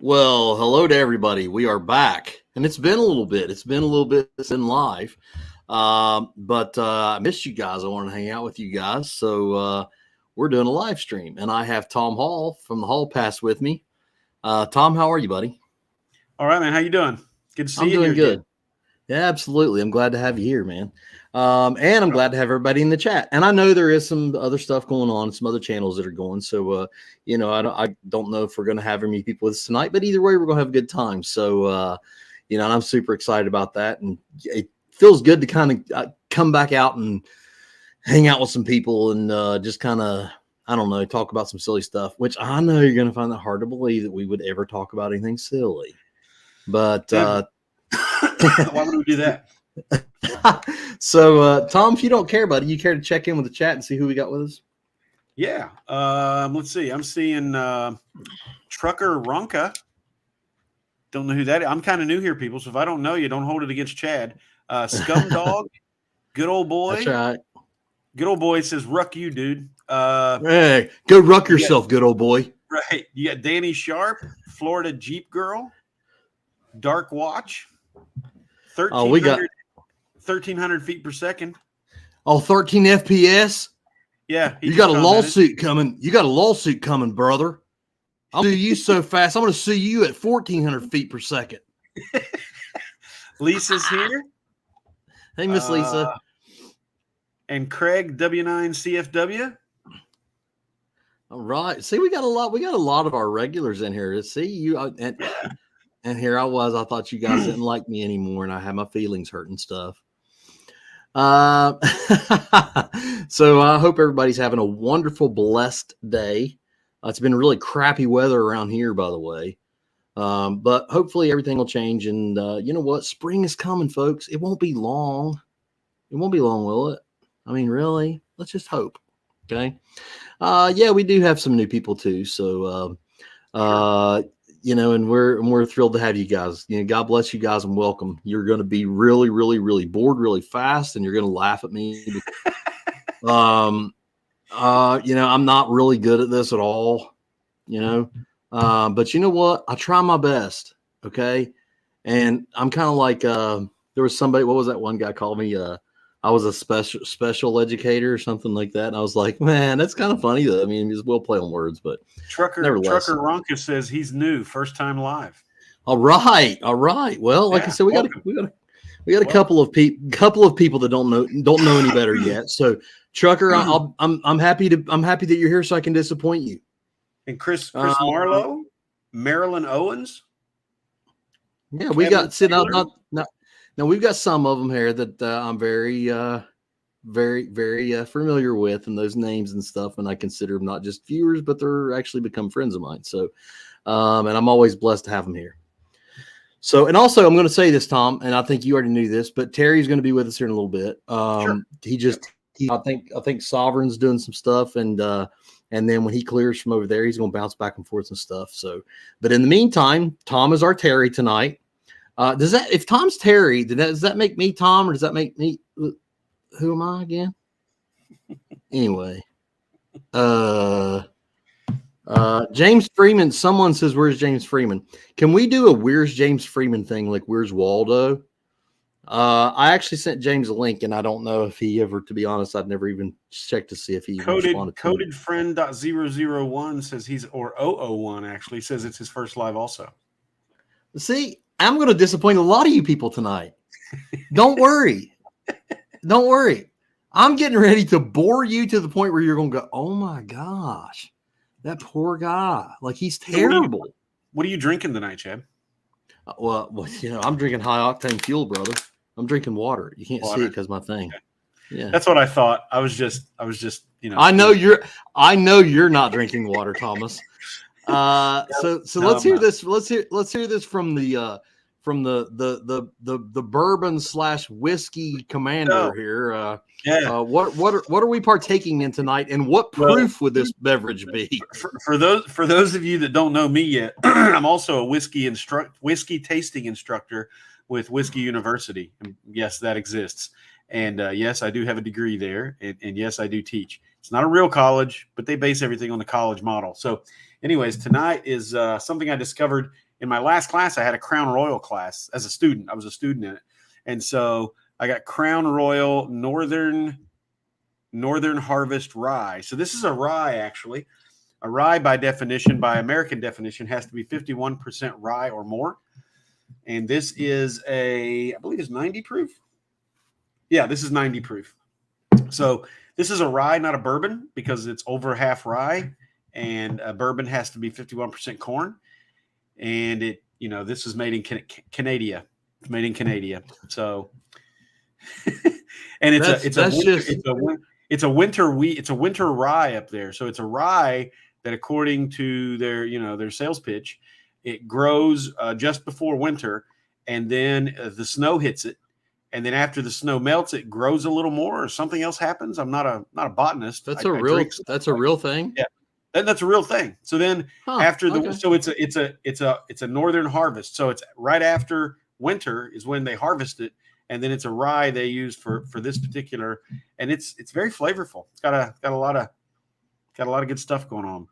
Well, hello to everybody. We are back, and it's been a little bit. It's been live, but I missed you guys. I want to hang out with you guys, so we're doing a live stream, and I have Tom Hall from the Hall Pass with me. Tom, how are you, buddy? All right, man. How you doing? Good to see I'm you here doing good. again. Yeah, absolutely. I'm glad to have you here, man. And I'm glad to have everybody in the chat. And I know there is some other stuff going on, some other channels that are going. So, I don't know if we're going to have any people with us tonight, but either way, we're going to have a good time. So, and I'm super excited about that. And it feels good to kind of come back out and hang out with some people and just kind of, I don't know, talk about some silly stuff, which I know you're going to find it hard to believe that we would ever talk about anything silly. But why would we do that? So, Tom, if you don't care, buddy, you care to check in with the chat and see who we got with us? Yeah. Let's see. I'm seeing Trucker Ronka. Don't know who that is. I'm kind of new here, people. So if I don't know you, don't hold it against Chad. Scum Dog, good old boy. That's right. Good old boy says, "Ruck you, dude." Hey, go ruck yourself, good old boy. Right. You got Danny Sharp, Florida Jeep Girl, Dark Watch, 1,300 feet per second. Oh, 13 FPS? Yeah. You got a lawsuit coming. You got a lawsuit coming, brother. I'll sue you so fast. I'm going to sue you at 1,400 feet per second. Lisa's here. Hey, Miss Lisa. And Craig W9CFW. All right. See, we got a lot of our regulars in here. See you and here I was. I thought you guys didn't like me anymore, and I had my feelings hurt and stuff. So I hope everybody's having a wonderful, blessed day. It's been really crappy weather around here, by the way. But hopefully everything will change. And you know what? Spring is coming, folks. It won't be long. It won't be long, will it? I mean, really? Let's just hope. Okay. Yeah, we do have some new people too. So, and we're thrilled to have you guys. God bless you guys and welcome. You're going to be really, really, really bored really fast, and you're going to laugh at me. I'm not really good at this at all. But you know what? I try my best. Okay, and I'm kind of like there was somebody. What was that one guy called me? I was a special educator or something like that. And I was like, man, that's kind of funny though. I mean, he's well play on words, but Trucker Ronka says he's new, first time live. All right. Well, like I said, we got a couple of people that don't know any better yet. So Trucker, I'm happy that you're here so I can disappoint you. And Chris Marlowe, Marilyn Owens. Yeah, we got Now we've got some of them here that I'm very, very familiar with, and those names and stuff, and I consider them not just viewers, but they're actually become friends of mine. So, and I'm always blessed to have them here. So, and also I'm going to say this, Tom, and I think you already knew this, but Terry's going to be with us here in a little bit. Sure. I think Sovereign's doing some stuff, and then when he clears from over there, he's going to bounce back and forth and stuff. So, but in the meantime, Tom is our Terry tonight. If Tom's Terry, does that make me Tom, or does that make me, who am I again? Anyway, James Freeman, someone says, where's James Freeman? Can we do a where's James Freeman thing? Like where's Waldo? I actually sent James a link, and I don't know if he ever, to be honest, I've never even checked to see if he responded. Coded friend.001 says or 001 actually says it's his first live also. See, I'm going to disappoint a lot of you people tonight. Don't worry. Don't worry. I'm getting ready to bore you to the point where you're going to go, oh my gosh, that poor guy. Like he's terrible. What are you drinking tonight, Chad? Well, I'm drinking high octane fuel, brother. I'm drinking water. You can't see it because my thing. Okay. Yeah. That's what I thought. I was just, I know you're not drinking water, Thomas. So let's hear this. Let's hear this from the bourbon / whiskey commander here. What are we partaking in tonight, and what proof would this beverage be? For those of you that don't know me yet, I'm also a whiskey tasting instructor with Whiskey University. And yes, that exists. And yes, I do have a degree there, and yes, I do teach. It's not a real college, but they base everything on the college model. So anyways, tonight is something I discovered in my last class, I had a Crown Royal class as a student. I was a student in it. And so I got Crown Royal Northern Harvest Rye. So this is a rye, actually. A rye, by definition, by American definition, has to be 51% rye or more. And this is I believe it's 90 proof. Yeah, this is 90 proof. So this is a rye, not a bourbon, because it's over half rye, and a bourbon has to be 51% corn. And this is made in Canada. It's made in Canada. So, and it's a winter rye up there. So it's a rye that, according to their sales pitch, it grows just before winter, and then the snow hits it, and then after the snow melts, it grows a little more, or something else happens. I'm not a botanist. That's a real thing. Yeah, that's a real thing. So then so it's a northern harvest. So it's right after winter is when they harvest it, and then it's a rye they use for this particular, and it's very flavorful. It's got a lot of good stuff going on.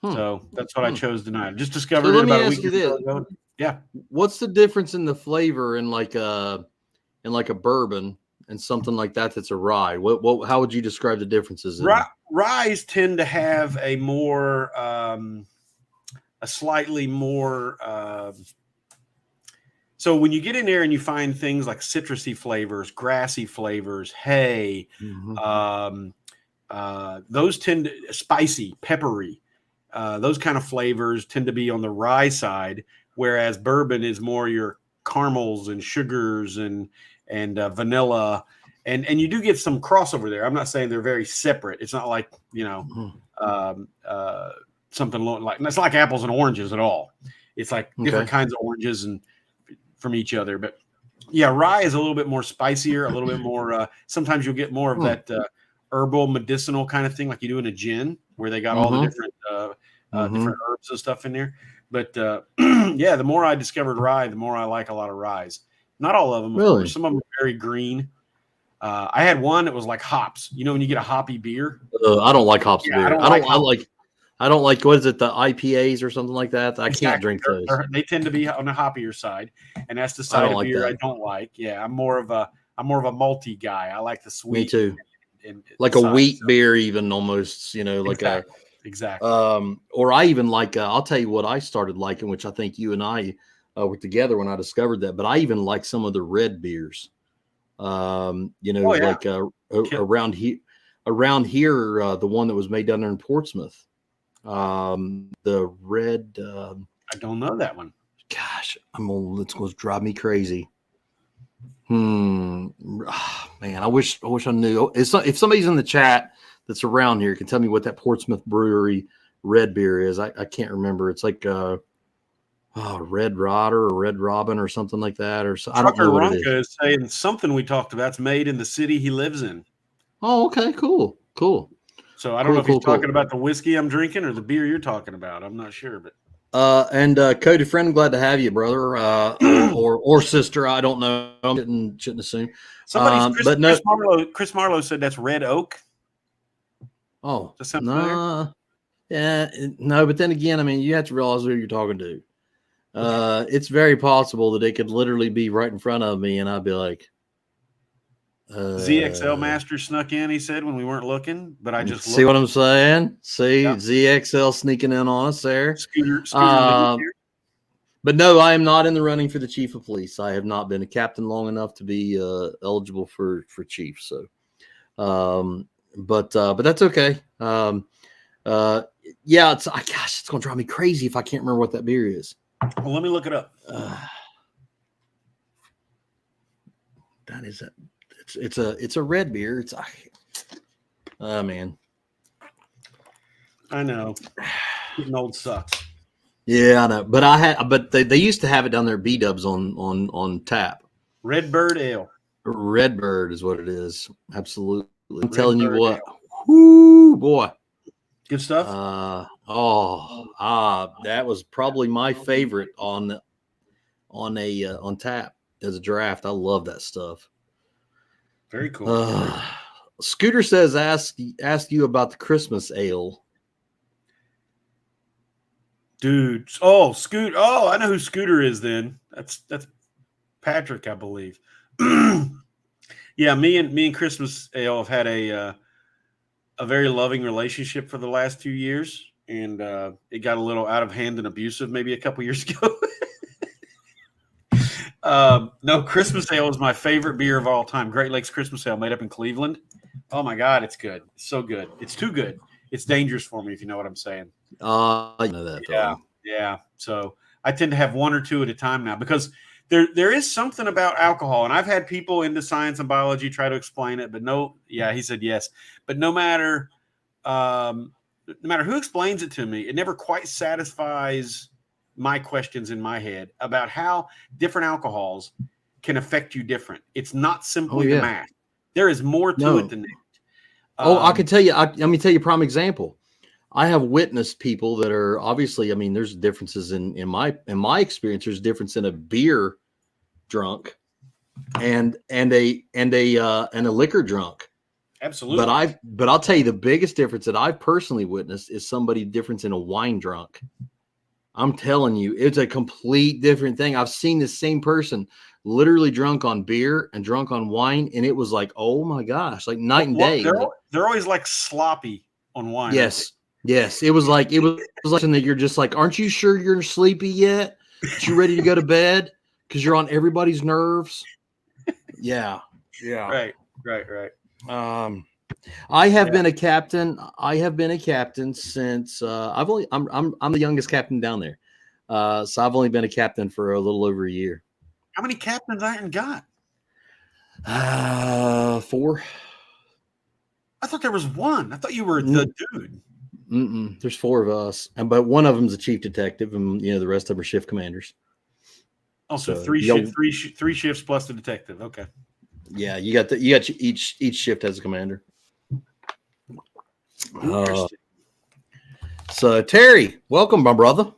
So that's what I chose tonight. I just discovered it about a week ago. Yeah. What's the difference in the flavor in like a bourbon and something like that that's a rye? How would you describe the differences? Ryes tend to have a more a slightly more so when you get in there and you find things like citrusy flavors, grassy flavors, hay, those tend to spicy, peppery. Those kind of flavors tend to be on the rye side, whereas bourbon is more your caramels and sugars and vanilla, and you do get some crossover there. I'm not saying they're very separate. It's not like something like it's like apples and oranges at all. It's like different kinds of oranges and from each other. But yeah, rye is a little bit more spicier, a little bit more. Sometimes you'll get more of that herbal medicinal kind of thing, like you do in a gin, where they got all the different different herbs and stuff in there. But yeah, the more I discovered rye, the more I like a lot of ryes. Not all of them, of course. Some of them are very green. I had one that was like hops. You know, when you get a hoppy beer. I don't like hops beer. I don't like what is it, the IPAs or something like that. I can't drink those. They tend to be on the hoppier side, and that's the side of beer I don't like. Yeah, I'm more of a malty guy. I like the sweet. Me too. Like a wheat beer, even almost. Exactly. Or I even like. I'll tell you what I started liking, which I think you and I were together when I discovered that. But I even like some of the red beers. Around here, the one that was made down there in Portsmouth. The red. I don't know that one. Gosh, it's going to drive me crazy. Man, I wish I knew. If somebody's in the chat that's around here can tell me what that Portsmouth Brewery red beer is, I can't remember. It's like Red Rodder or Red Robin or something like that. Or so, I don't know what it is saying something we talked about. It's made in the city he lives in. Oh, okay, cool. So I don't know if he's talking about the whiskey I'm drinking or the beer you're talking about. I'm not sure, but. And Cody, friend, glad to have you, brother, or sister. I don't know. I shouldn't assume. Chris Marlowe said that's Red Oak. Oh, no. Yeah, no. But then again, I mean, you have to realize who you're talking to. It's very possible that it could literally be right in front of me, and I'd be like, ZXL Master snuck in, he said, when we weren't looking, but I just see what I'm saying. See, yeah. ZXL sneaking in on us there. Scooter but no, I am not in the running for the chief of police. I have not been a captain long enough to be eligible for chief. So, but that's okay. Yeah, it's going to drive me crazy if I can't remember what that beer is. Well, let me look it up. That is it. It's a red beer. Man. I know. Getting old sucks. Yeah, I know. But they used to have it down there, B-Dubs on tap. Redbird Ale. Redbird is what it is. Absolutely. I'm telling you what. Whoo, boy. Good stuff. That was probably my favorite on tap as a draft. I love that stuff. Very cool. Scooter says, ask you about the Christmas ale. Dude. Oh, Scoot. Oh, I know who Scooter is then. That's Patrick, I believe. Yeah, me and Christmas Ale have had a very loving relationship for the last 2 years, and it got a little out of hand and abusive maybe a couple years ago. No, Christmas Ale is my favorite beer of all time. Great Lakes Christmas Ale, made up in Cleveland. Oh my God, it's good. It's so good. It's too good. It's dangerous for me, if you know what I'm saying. I know that Yeah, feeling. yeah. So I tend to have one or two at a time now because there is something about alcohol, and I've had people into science and biology try to explain it, but no, yeah, he said yes, but no matter who explains it to me, it never quite satisfies my questions in my head about how different alcohols can affect you different. It's not Oh simply the yeah. math. There is more to it No. than that. Oh, I can tell you. Let me tell you a prime example. I have witnessed people that are obviously. I mean, there's differences in my experience. There's difference in a beer drunk and a liquor drunk. Absolutely. But I'll tell you the biggest difference that I've personally witnessed is somebody difference in a wine drunk. I'm telling you, it's a complete different thing. I've seen the same person literally drunk on beer and drunk on wine, and it was like, oh my gosh, like night and day. Like, They're always like sloppy on wine. yes, yes, it was like something that you're just like, aren't you sure you're sleepy yet? That you're ready to go to bed because you're on everybody's nerves. Yeah, yeah. Right, right. I have been a captain. I have been a captain since I'm the youngest captain down there. So I've only been a captain for a little over a year. How many captains Iron got? 4. I thought there was one. I thought you were the dude. There's 4 of us, but one of them's a chief detective, and the rest of them are shift commanders. Oh, so three shifts plus the detective. Okay. Yeah, you got each shift has a commander. So Terry, welcome, my brother.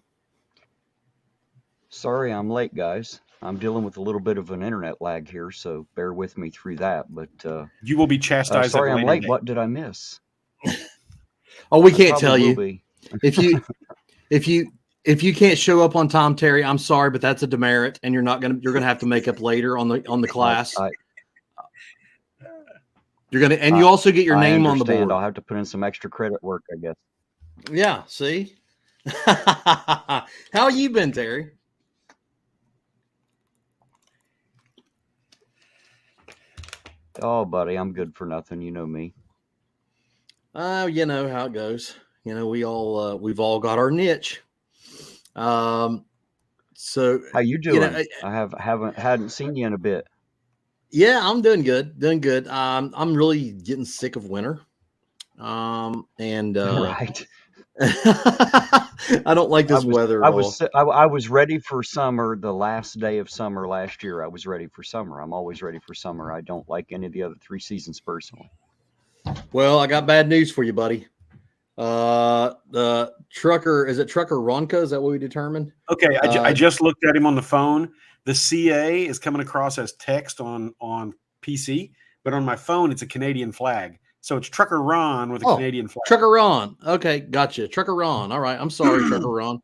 Sorry I'm late, guys. I'm dealing with a little bit of an internet lag here, so bear with me through that. But you will be chastised. Sorry I'm late. What did I miss? Oh, we can't tell you. If you can't show up on time, Terry, I'm sorry, but that's a demerit, and you're gonna have to make up later on the class. You're gonna, and you also get your name on the board. I'll have to put in some extra credit work, I guess. Yeah. See. How you been, Terry? Oh, buddy, I'm good for nothing. You know me. You know how it goes. We've all got our niche. So how you doing? I hadn't seen you in a bit. Yeah, I'm doing good. I'm really getting sick of winter. Right. I don't like this weather at all. I was ready for summer the last day of summer last year. I was ready for summer. I'm always ready for summer. I don't like any of the other 3 seasons personally. Well, I got bad news for you, buddy. The trucker, is it Trucker Ronca? Is that what we determined? Okay, I just looked at him on the phone. The CA is coming across as text on PC, but on my phone it's a Canadian flag. So it's Trucker Ron with a Canadian flag. Trucker Ron. Okay, gotcha. Trucker Ron. All right. I'm sorry, Trucker Ron.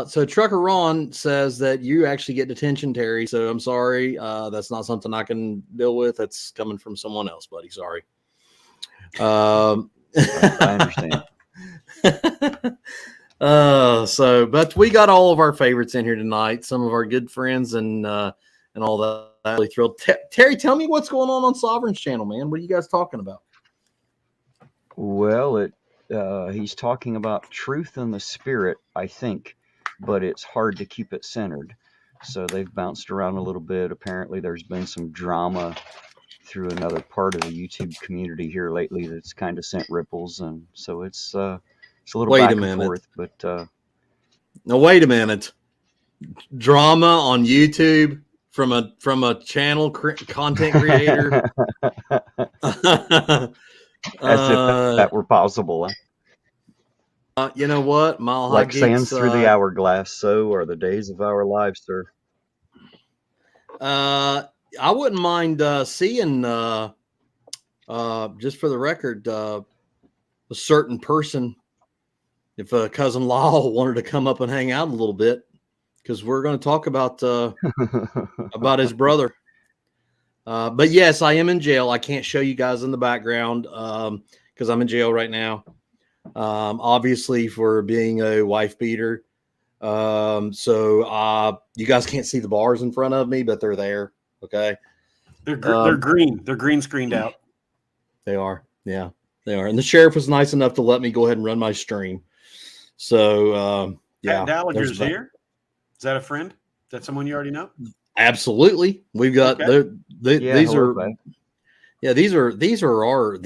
So Trucker Ron says that you actually get detention, Terry. So I'm sorry. That's not something I can deal with. That's coming from someone else, buddy. Sorry. I understand. But we got all of our favorites in here tonight. Some of our good friends and all that. I'm really thrilled. Terry, tell me what's going on Sovereign's channel, man. What are you guys talking about? Well, he's talking about truth and the spirit, I think, but it's hard to keep it centered. So they've bounced around a little bit. Apparently, there's been some drama through another part of the YouTube community here lately that's kind of sent ripples, and so it's a little back and forth. But no, wait a minute. Drama on YouTube from a channel content creator. As if that were possible. You know what? Like sands through the hourglass, so are the days of our lives, sir. I wouldn't mind seeing, just for the record, a certain person, if cousin Lyle wanted to come up and hang out a little bit, because we're going to talk about his brother. But yes, I am in jail. I can't show you guys in the background because I'm in jail right now. Obviously for being a wife beater. So you guys can't see the bars in front of me, but they're there. Okay. They're green. They're green screened out. They are. Yeah, they are. And the sheriff was nice enough to let me go ahead and run my stream. So yeah. Pat Gallagher's here. Is that a friend? Is that someone you already know? Absolutely. We've got these are these are our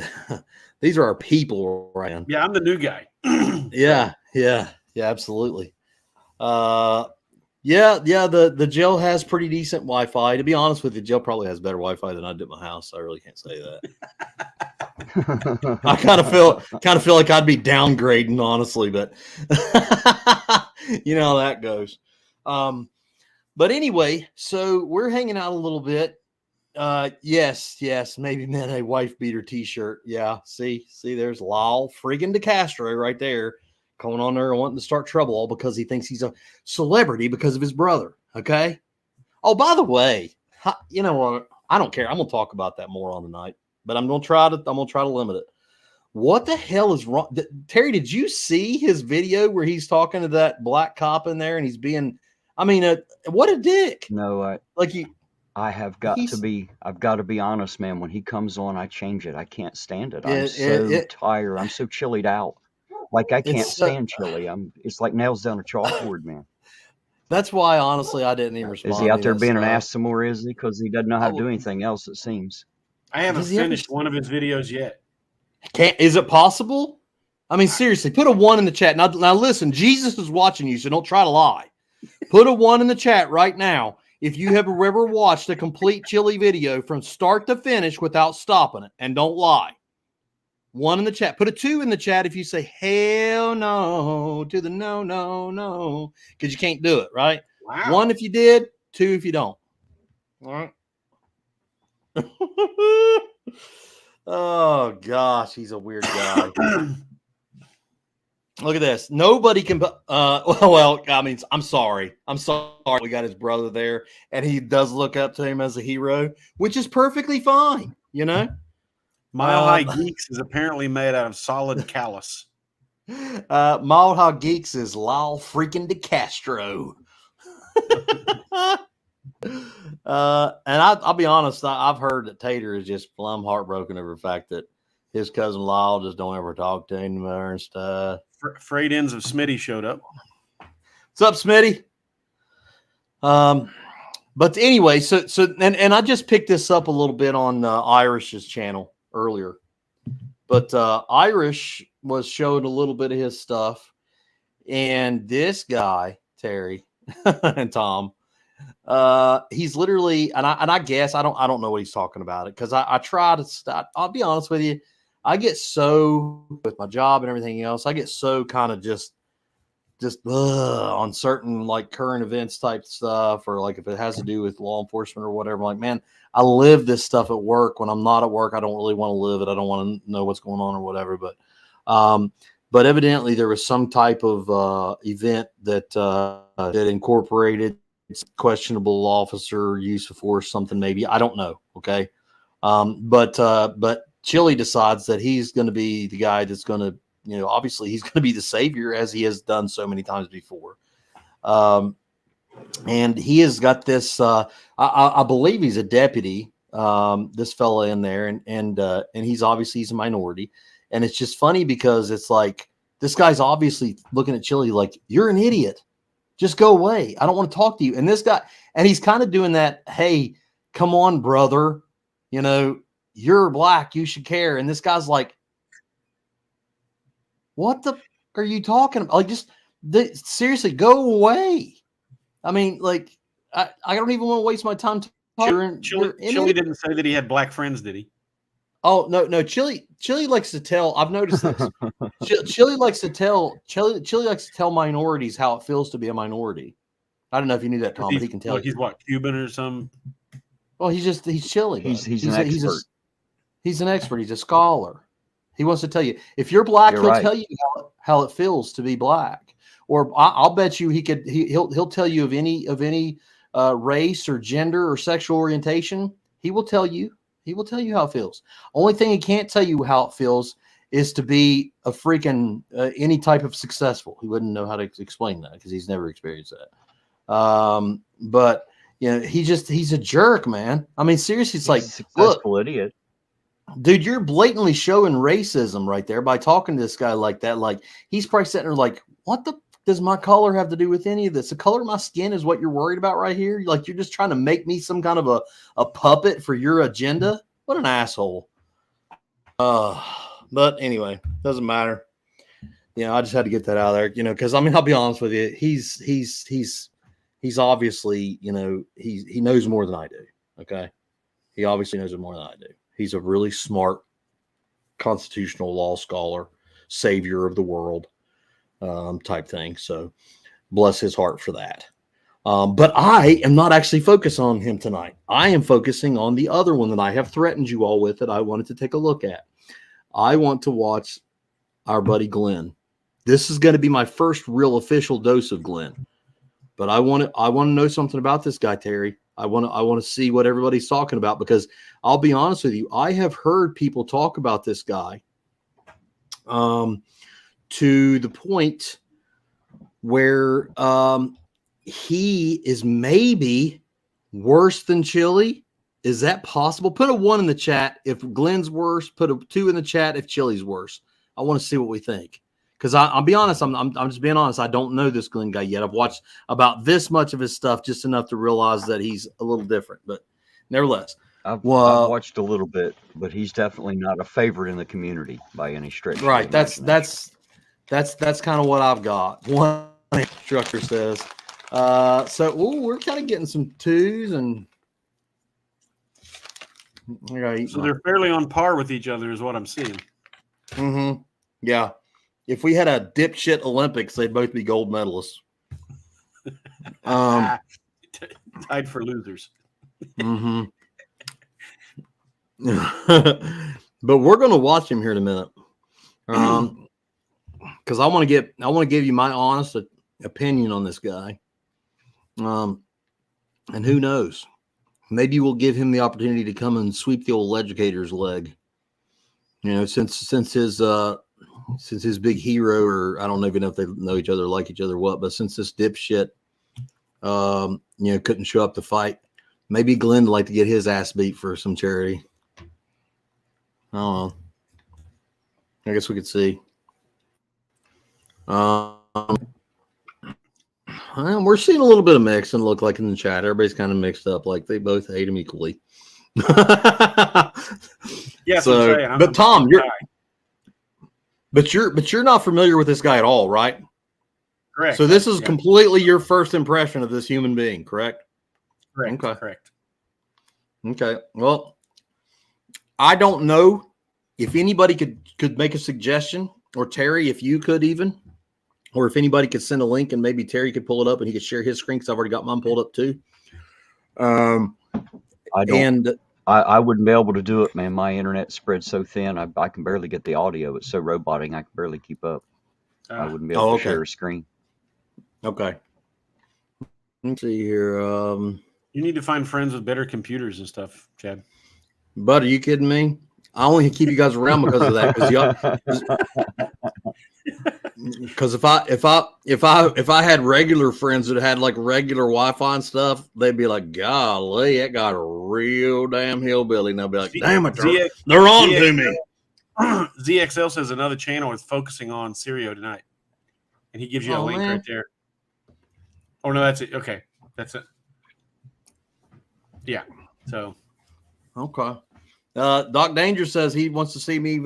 these are our people, Ryan. Yeah, I'm the new guy. Yeah, absolutely. The jail has pretty decent Wi-Fi. To be honest with you, the jail probably has better Wi-Fi than I do at my house. I really can't say that. I kind of feel like I'd be downgrading, honestly, but you know how that goes. But anyway, so we're hanging out a little bit. Yes, maybe meant a wife beater t-shirt. Yeah, see, there's Lyle friggin' DeCastro right there, going on there and wanting to start trouble all because he thinks he's a celebrity because of his brother. Okay. Oh, by the way, you know what? I don't care. I'm gonna talk about that more on the night, but I'm gonna try to limit it. What the hell is wrong? Terry, did you see his video where he's talking to that black cop in there and he's being, what a dick. No, I've got to be honest, man. When he comes on, I change it. I can't stand it. I'm so tired. I'm so chillied out. Like I can't stand chili. It's like nails down a chalkboard, man. That's why, honestly, I didn't even respond. Is he out there being an ass some more? Is he? Because he doesn't know how to do anything else, it seems. I haven't finished one of his videos yet. Is it possible? I mean, seriously, put a 1 in the chat. Now listen, Jesus is watching you, so don't try to lie. Put a 1 in the chat right now if you have ever watched a complete chili video from start to finish without stopping it, and don't lie. 1 in the chat. Put a 2 in the chat if you say hell no to the no, because you can't do it, right? Wow. 1 if you did, 2 if you don't. All right. Oh gosh, he's a weird guy. Look at this. Nobody can. Well, I mean, I'm sorry. We got his brother there, and he does look up to him as a hero, which is perfectly fine. You know. Mile High Geeks is apparently made out of solid callus. Mile High Geeks is Lyle freaking DeCastro. And I'll be honest, I've heard that Tater is just plumb heartbroken over the fact that his cousin Lyle just don't ever talk to him anymore and stuff. Freight ends of Smitty showed up. What's up, Smitty? But anyway, so I just picked this up a little bit on Irish's channel earlier, but Irish was showing a little bit of his stuff, and this guy Terry and Tom, he's literally, and I guess I don't know what he's talking about it because I try to stop. I'll be honest with you, I get so with my job and everything else, I get so kind of just on certain like current events type stuff, or like if it has to do with law enforcement or whatever. I'm like, man, I live this stuff at work. When I'm not at work, I don't really want to live it. I don't want to know what's going on or whatever. But evidently there was some type of event that incorporated questionable officer use of force, something maybe, I don't know. Okay. But Chili decides that he's going to be the guy that's going to, obviously he's going to be the savior as he has done so many times before. And he has got this, I believe he's a deputy, this fella in there, and he's a minority. And it's just funny because it's like, this guy's obviously looking at Chili like, you're an idiot. Just go away. I don't want to talk to you. And this guy, and he's kind of doing that, hey, come on, brother. You're black. You should care. And this guy's like, what the are you talking about? Like, just seriously, go away. I mean, like, I don't even want to waste my time. Chili didn't say that he had black friends, did he? Oh, no. Chili likes to tell. I've noticed this. Chili likes to tell minorities how it feels to be a minority. I don't know if you knew that, Tom, but he can tell. He's what, Cuban or something? Well, he's Chili. He's an expert. He's an expert. He's a scholar. He wants to tell you. If you're black, You're he'll right. tell you how it feels to be black. Or I'll bet you he'll tell you of any race or gender or sexual orientation. He will tell you. He will tell you how it feels. Only thing he can't tell you how it feels is to be a freaking any type of successful. He wouldn't know how to explain that because he's never experienced that. But you know, he's a jerk, man. I mean, seriously, it's He's like, a look, successful idiot. dude, you're blatantly showing racism right there by talking to this guy like that. Like, he's probably sitting there like, what the does my color have to do with any of this? The color of my skin is what you're worried about right here. Like, you're just trying to make me some kind of a puppet for your agenda. What an asshole. But anyway, doesn't matter. You know, I just had to get that out of there, you know, because I mean, I'll be honest with you, he's obviously, you know, he knows more than I do. Okay. He obviously knows more than I do. He's a really smart constitutional law scholar, savior of the world, type thing. So bless his heart for that. But I am not actually focused on him tonight. I am focusing on the other one that I have threatened you all with that I wanted to take a look at. I want to watch our buddy Glenn. This is going to be my first real official dose of Glenn. But I want to know something about this guy, Terry. I want to see what everybody's talking about, because I'll be honest with you, I have heard people talk about this guy to the point where he is maybe worse than Chili. Is that possible? Put a 1 in the chat if Glenn's worse. Put a 2 in the chat if Chili's worse. I want to see what we think. Because I'll be honest, I'm just being honest. I don't know this Glenn guy yet. I've watched about this much of his stuff, just enough to realize that he's a little different. But nevertheless, I've watched a little bit, but he's definitely not a favorite in the community by any stretch. Right. That's kind of what I've got. One instructor says. We're kind of getting some 2s, and so they're fairly on par with each other, is what I'm seeing. Mm-hmm. Yeah. If we had a dipshit Olympics, they'd both be gold medalists. Tied for losers. Mm-hmm. But we're going to watch him here in a minute, because I want to give you my honest opinion on this guy. And who knows? Maybe we'll give him the opportunity to come and sweep the old educator's leg. You know, since his big hero, or I don't even know if they know each other, like each other, what, but since this dipshit, couldn't show up to fight, maybe Glenn would like to get his ass beat for some charity. I don't know. I guess we could see. We're seeing a little bit of mix, and look like in the chat, everybody's kind of mixed up, like they both hate him equally. Yeah. But Tom, you're not familiar with this guy at all, right? Correct. So this is completely your first impression of this human being, correct? Correct. Okay. Correct. Okay. Well, I don't know if anybody could make a suggestion, or Terry, if you could even, or if anybody could send a link, and maybe Terry could pull it up and he could share his screen, because I've already got mine pulled up too. I wouldn't be able to do it, man. My internet spreads so thin. I can barely get the audio. It's so robotic. I can barely keep up. I wouldn't be able to share a screen. Okay. Let's see here. You need to find friends with better computers and stuff, Chad. Bud, are you kidding me? I only keep you guys around because of that. Because if I had regular friends that had like regular Wi-Fi and stuff, they'd be like, "Golly, that got a real damn hillbilly," and I'd be like, "Damn it, they're on to me." ZXL says another channel is focusing on Sirio tonight, and he gives you a link right there. Oh no, that's it. Okay, that's it. Yeah. So. Okay. Doc Danger says he wants to see me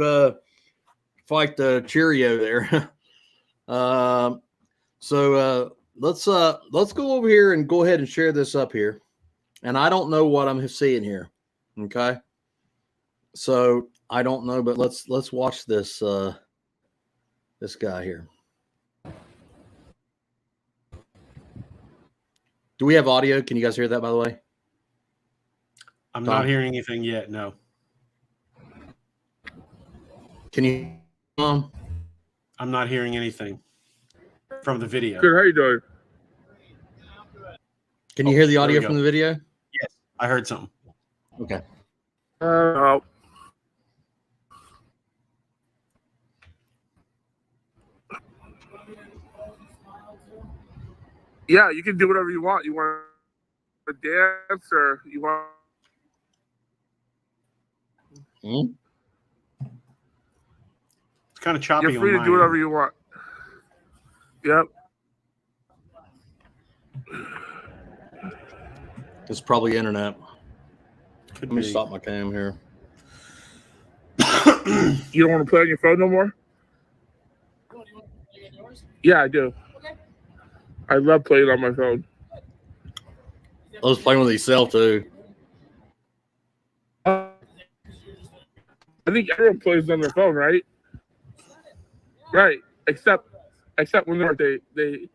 fight the Cheerio there. So let's go over here and go ahead and share this up here. And I don't know what I'm seeing here. Okay. So I don't know, but let's watch this this guy here. Do we have audio? Can you guys hear that, by the way? I'm not hearing anything yet. No. Can you? I'm not hearing anything from the video. Good. How you doing? Can you hear the there we audio go. from the video? Yes, I heard something. Okay. Yeah, you can do whatever you want. You want to dance or you want? Hmm? It's kind of choppy. You're free to do whatever you want. Yep. It's probably internet. Could Let me be. stop my cam here. You don't want to play on your phone no more? Yeah, I do. I love playing on my phone. I was playing with yourself too. I think everyone plays on their phone, right? Right. Except when they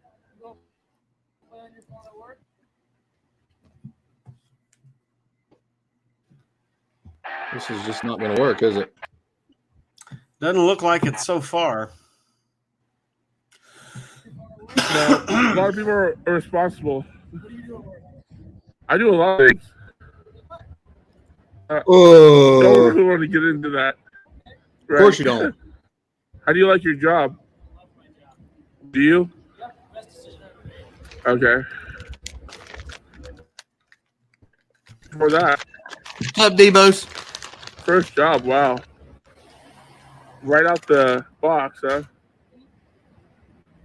This is just not going to work, is it? Doesn't look like it so far. No, a lot of people are irresponsible. I do a lot of things. Don't really want to get into that. Of course you don't. How do you like your job? Do you? Okay. For that, What's up, Devos? first job, wow. Right out the box, huh?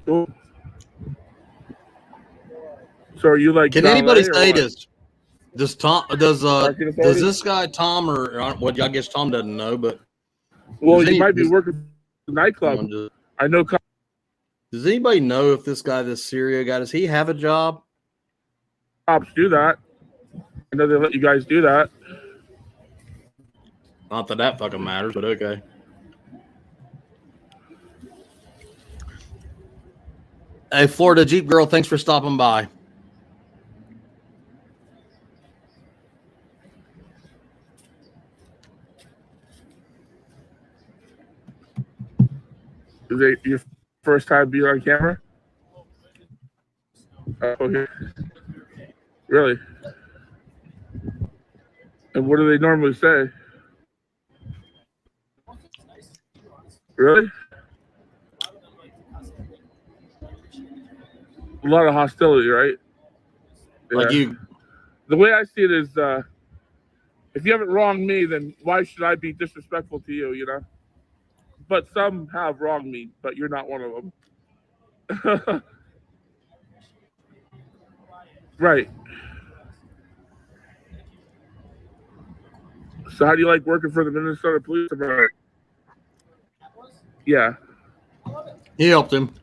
Cool. So are you like? Can valet anybody or say what? this? Does Parking does authority? this guy Tom or well, I guess Tom doesn't know, but Well, does you any- might be does- working at the nightclub. I know. Does anybody know if this guy, this Syria guy, does he have a job? Cops do that. I know they let you guys do that. Not that that fucking matters, but okay. Hey, Florida Jeep Girl, thanks for stopping by. Is it your first time being on camera? Okay. Really? And what do they normally say? Really? A lot of hostility, right? Like Yeah. you, The way I see it is, if you haven't wronged me, then why should I be disrespectful to you, you know? But some have wronged me, but you're not one of them. Right. So how do you like working for the Minnesota Police Department? Yeah. he helped him.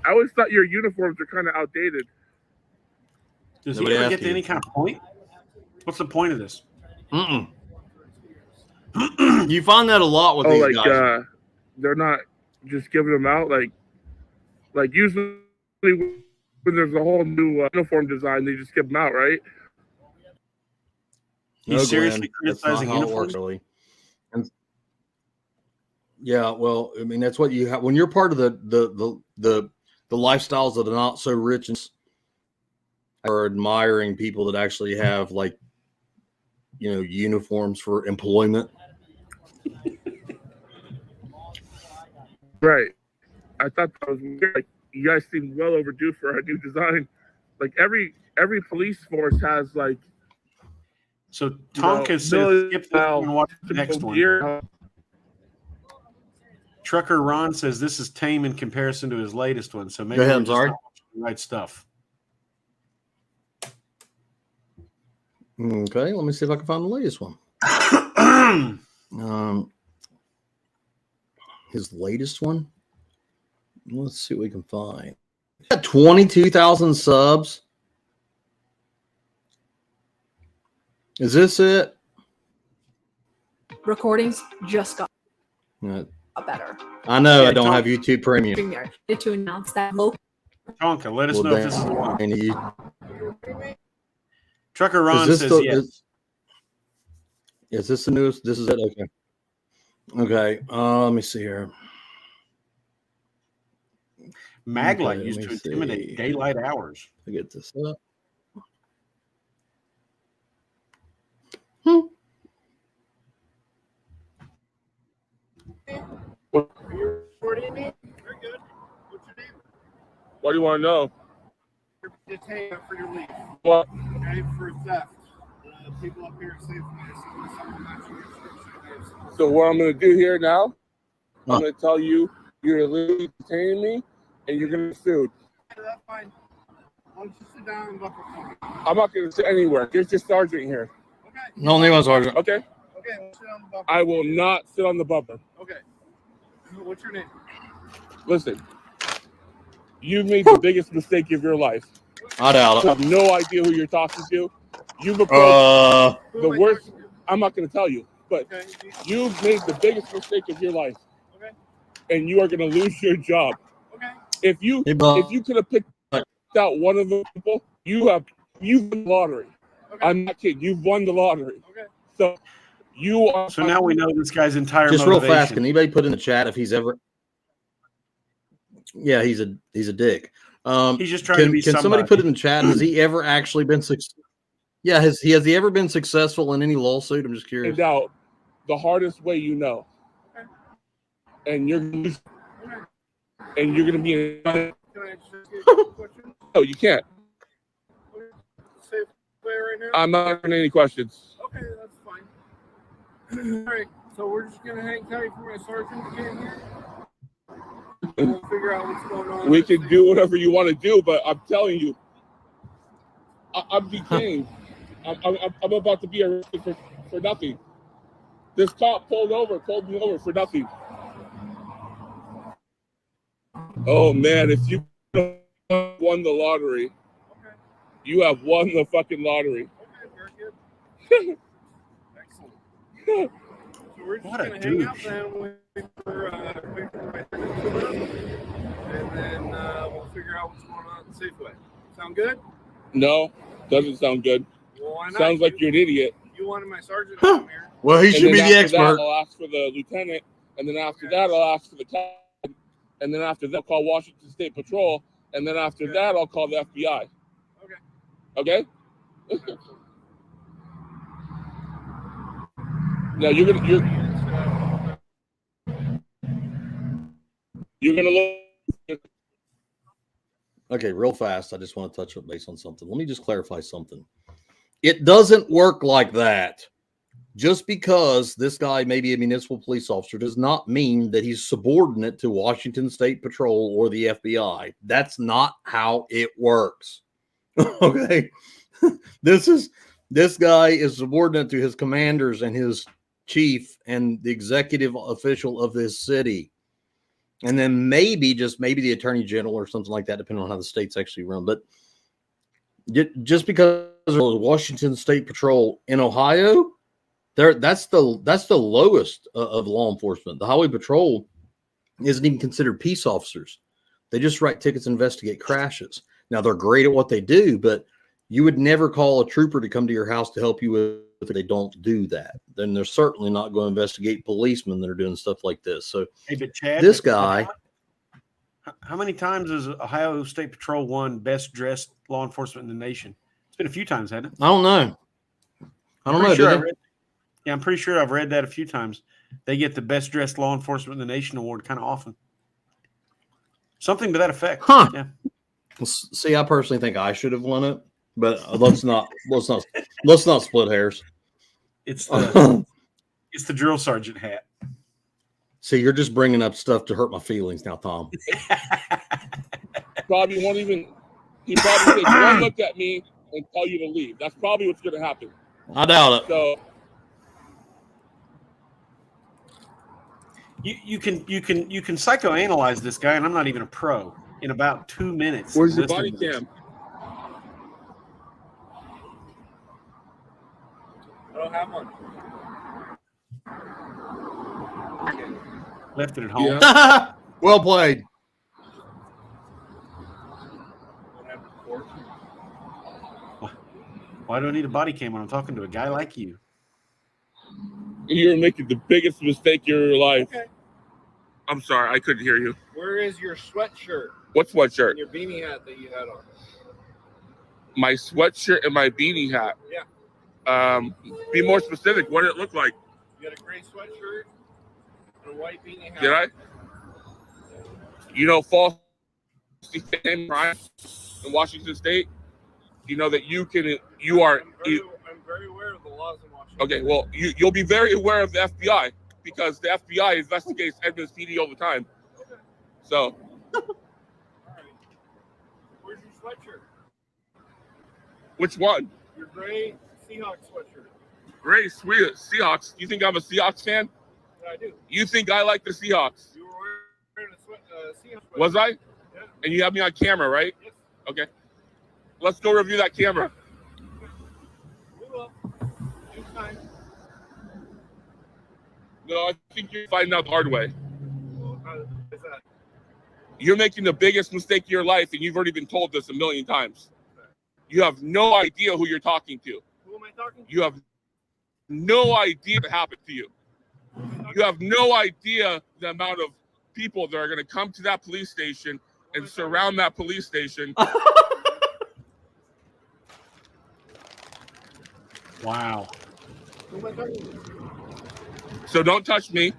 I always thought your uniforms are kind of outdated. Does Nobody he ever asked get to you. any kind of point? What's the point of this? Mm-mm. You find that a lot with these guys. They're not just giving them out. Like usually when there's a whole new uniform design, they just give them out, right? He's seriously Glenn, that's not criticizing how it uniforms? works, really. And yeah, well, I mean, that's what you have when you're part of the lifestyles that are not so rich and are admiring people that actually have like, you know, uniforms for employment. Right. I thought that was weird. Like, you guys seem well overdue for a new design. Like every police force has like. So Tonka says skip this one and watch the next one. Gear. Trucker Ron says this is tame in comparison to his latest one. So maybe Go ahead, we're I'm just sorry. not watching the right stuff. Okay, let me see if I can find the latest one. His latest one. Let's see what we can find. He got 22,000 subs. Is this it? Recordings just got No. better. I know Yeah, I don't don't- have YouTube Premium. StreamYard did to announce that local Tonka, let us Well, know if this is the one. and you- Trucker Ron is this says the, yes. is this the newest? This is it. Okay. Okay. Let me see here. Maglite Okay, used let to me intimidate see. daylight hours. I get this up. What, Are you recording me? Very good. What's your name? what do you want to know? You're detained for your leave. What? Okay, for theft. People up here say something matching your description. So what I'm going to do here now, Huh. I'm going to tell you you're illegally detaining me, and you're going to be sued. Okay, that's fine. Why don't you sit down and buckle for me? I'm not going to sit anywhere. There's just sergeant here. Okay. No, one sergeant. Okay? Okay, we'll sit on the bumper. I will not sit on the bumper. Okay. What's your name? Listen, you made the biggest mistake of your life. I doubt You it. have no idea who you're talking to. You've approached Who the am I worst. talking to? I'm not going to tell you, but Okay. you've made the biggest mistake of your life, Okay. and you are going to lose your job. Okay. If you could have picked out one of the people, you've won the lottery. Okay. I'm not kidding. You've won the lottery. Okay. So you are. So now we know this guy's entire Just real motivation. fast, can anybody put in the chat if he's ever? Yeah, he's a dick. He's just trying to be Can somebody somebody. put in the chat? Has he ever actually been successful? Yeah, has he ever been successful in any lawsuit? I'm just curious. Find out the hardest way you know, Okay. and you're Okay. going to be in. Can I just ask you a question? No, you can't. Okay. Safe way right now? I'm not answering any questions. Okay, that's fine. All right, so we're just gonna hang tight for my sergeant to get here. We'll figure out what's going on. We can do whatever you want to do, but I'm telling you, I'm detained. I'm about to be arrested for nothing. This cop pulled me over for nothing. Oh man, if you won the lottery, Okay. you have won the fucking lottery. Okay, very good. Excellent. So we're just What a gonna hang out douche. then, wait for my sergeant to come up, and then we'll figure out what's going on Safeway. Sound good? No, doesn't sound good. Well, why not? Sounds like you're an idiot. You wanted my sergeant to come here. Well, he And should then be the after that, expert. I'll ask for the lieutenant, and then after that, I'll ask for the captain, and then after that, I'll call Washington State Patrol, and then after Okay. that, I'll call the FBI. Okay. Okay? Now you're gonna look. Okay, real fast. I just want to touch up base on something. Let me just clarify something. It doesn't work like that. Just because this guy may be a municipal police officer does not mean that he's subordinate to Washington State Patrol or the FBI. That's not how it works. Okay. This guy is subordinate to his commanders and his chief and the executive official of this city. And then maybe, just maybe the attorney general or something like that, depending on how the states actually run. But just because of Washington State Patrol in Ohio, that's the lowest of law enforcement. The Highway Patrol isn't even considered peace officers. They just write tickets and investigate crashes. Now, they're great at what they do, but you would never call a trooper to come to your house to help you with it. They don't do that. Then they're certainly not going to investigate policemen that are doing stuff like this. So Hey, but Chad, this guy, how many times has Ohio State Patrol won best dressed law enforcement in the nation? It's been a few times, hasn't it? I don't know. I don't know. Pretty sure Did they? Yeah, I'm pretty sure I've read that a few times. They get the best dressed law enforcement in the nation award kind of often. Something to that effect. Huh. Yeah. See, I personally think I should have won it, but let's not split hairs. It's the drill sergeant hat. See, you're just bringing up stuff to hurt my feelings now, Tom. Probably won't even. He probably take one look at me and tell you to leave. That's probably what's going to happen. I doubt it. So You can psychoanalyze this guy, and I'm not even a pro, in about 2 minutes. where's your Listen body to this. cam? I don't have one. Left it at home. Yeah. Well played. Don't have the report. Why do I need a body cam when I'm talking to a guy like you? You're making the biggest mistake of your life. Okay. I'm sorry, I couldn't hear you. Where is your sweatshirt What sweatshirt? and your beanie hat that you had on? My sweatshirt and my beanie hat. Yeah. Be more specific. What did it look like? You had a gray sweatshirt and a white beanie hat. Did I? You know, false crime in Washington State. You know that you are. I'm very aware of the laws in Washington. Okay, well, you'll be very aware of the FBI because the FBI investigates Edmonds PD all the time. Okay. So, All right. Where's your sweatshirt? which one? Your gray Seahawks sweatshirt. Gray Seahawks. You think I'm a Seahawks fan? Yeah, I do. You think I like the Seahawks? You were wearing a Seahawks sweatshirt. Was I? Yeah. And you have me on camera, right? Yes. Okay. Let's go review that camera. We will. In time. No, I think you're finding out the hard way. Well, how is that? You're making the biggest mistake of your life, and you've already been told this a million times. You have no idea who you're talking to. Who am I talking to? You have no idea what happened to you. You have no idea the amount of people that are going to come to that police station and surround that police station. Wow. Who am I talking to? So don't touch me.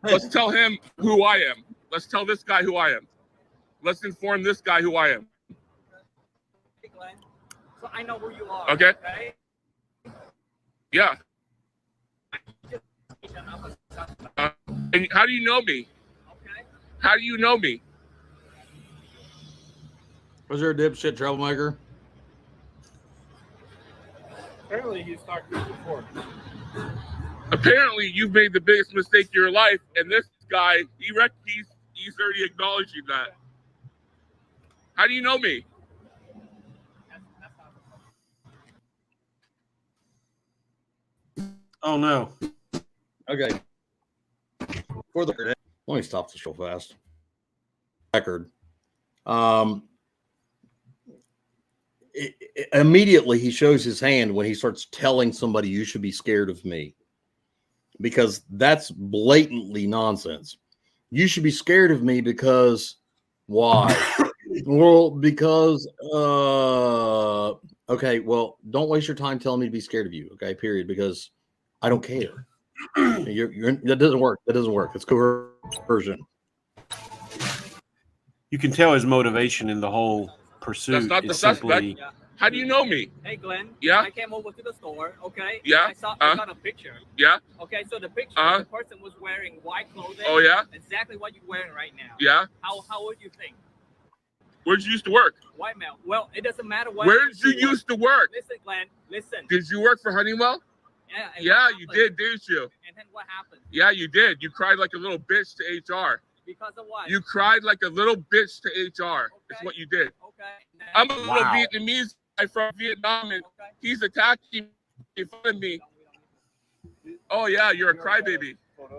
Let's tell him who I am. Let's tell this guy who I am. Let's inform this guy who I am. Hey, Glenn. So I know who you are. Okay. Yeah. And how do you know me? Okay. How do you know me? Was there a dipshit troublemaker? Apparently he's talked to you before. Apparently, you've made the biggest mistake of your life, and this guy, he's already acknowledging that. How do you know me? Oh no. Okay. For the let me stop this real fast. Record. Immediately he shows his hand when he starts telling somebody you should be scared of me, because that's blatantly nonsense. You should be scared of me because why? Well, because okay, well, don't waste your time telling me to be scared of you. Okay, period. Because I don't care. That doesn't work. That doesn't work. It's coercion. You can tell his motivation in the whole pursuit. That's not the is simply, suspect. How do you know me? Hey, Glenn. Yeah? I came over to the store, okay? Yeah? I got a picture. Yeah? Okay, so the picture, the person was wearing white clothing. Oh, yeah? Exactly what you're wearing right now. Yeah? How would you think? Where'd you used to work? White male. Well, it doesn't matter what. Where did you used to work? Listen, Glenn. Listen. Did you work for Honeywell? Yeah. Yeah, you did, didn't you? And then what happened? Yeah, you did. You cried like a little bitch to HR. Because of what? You cried like a little bitch to HR. That's what you did. Okay. I'm a little Vietnamese guy from Vietnam, and he's attacking me in front of me. Oh, yeah, you're a crybaby. Okay.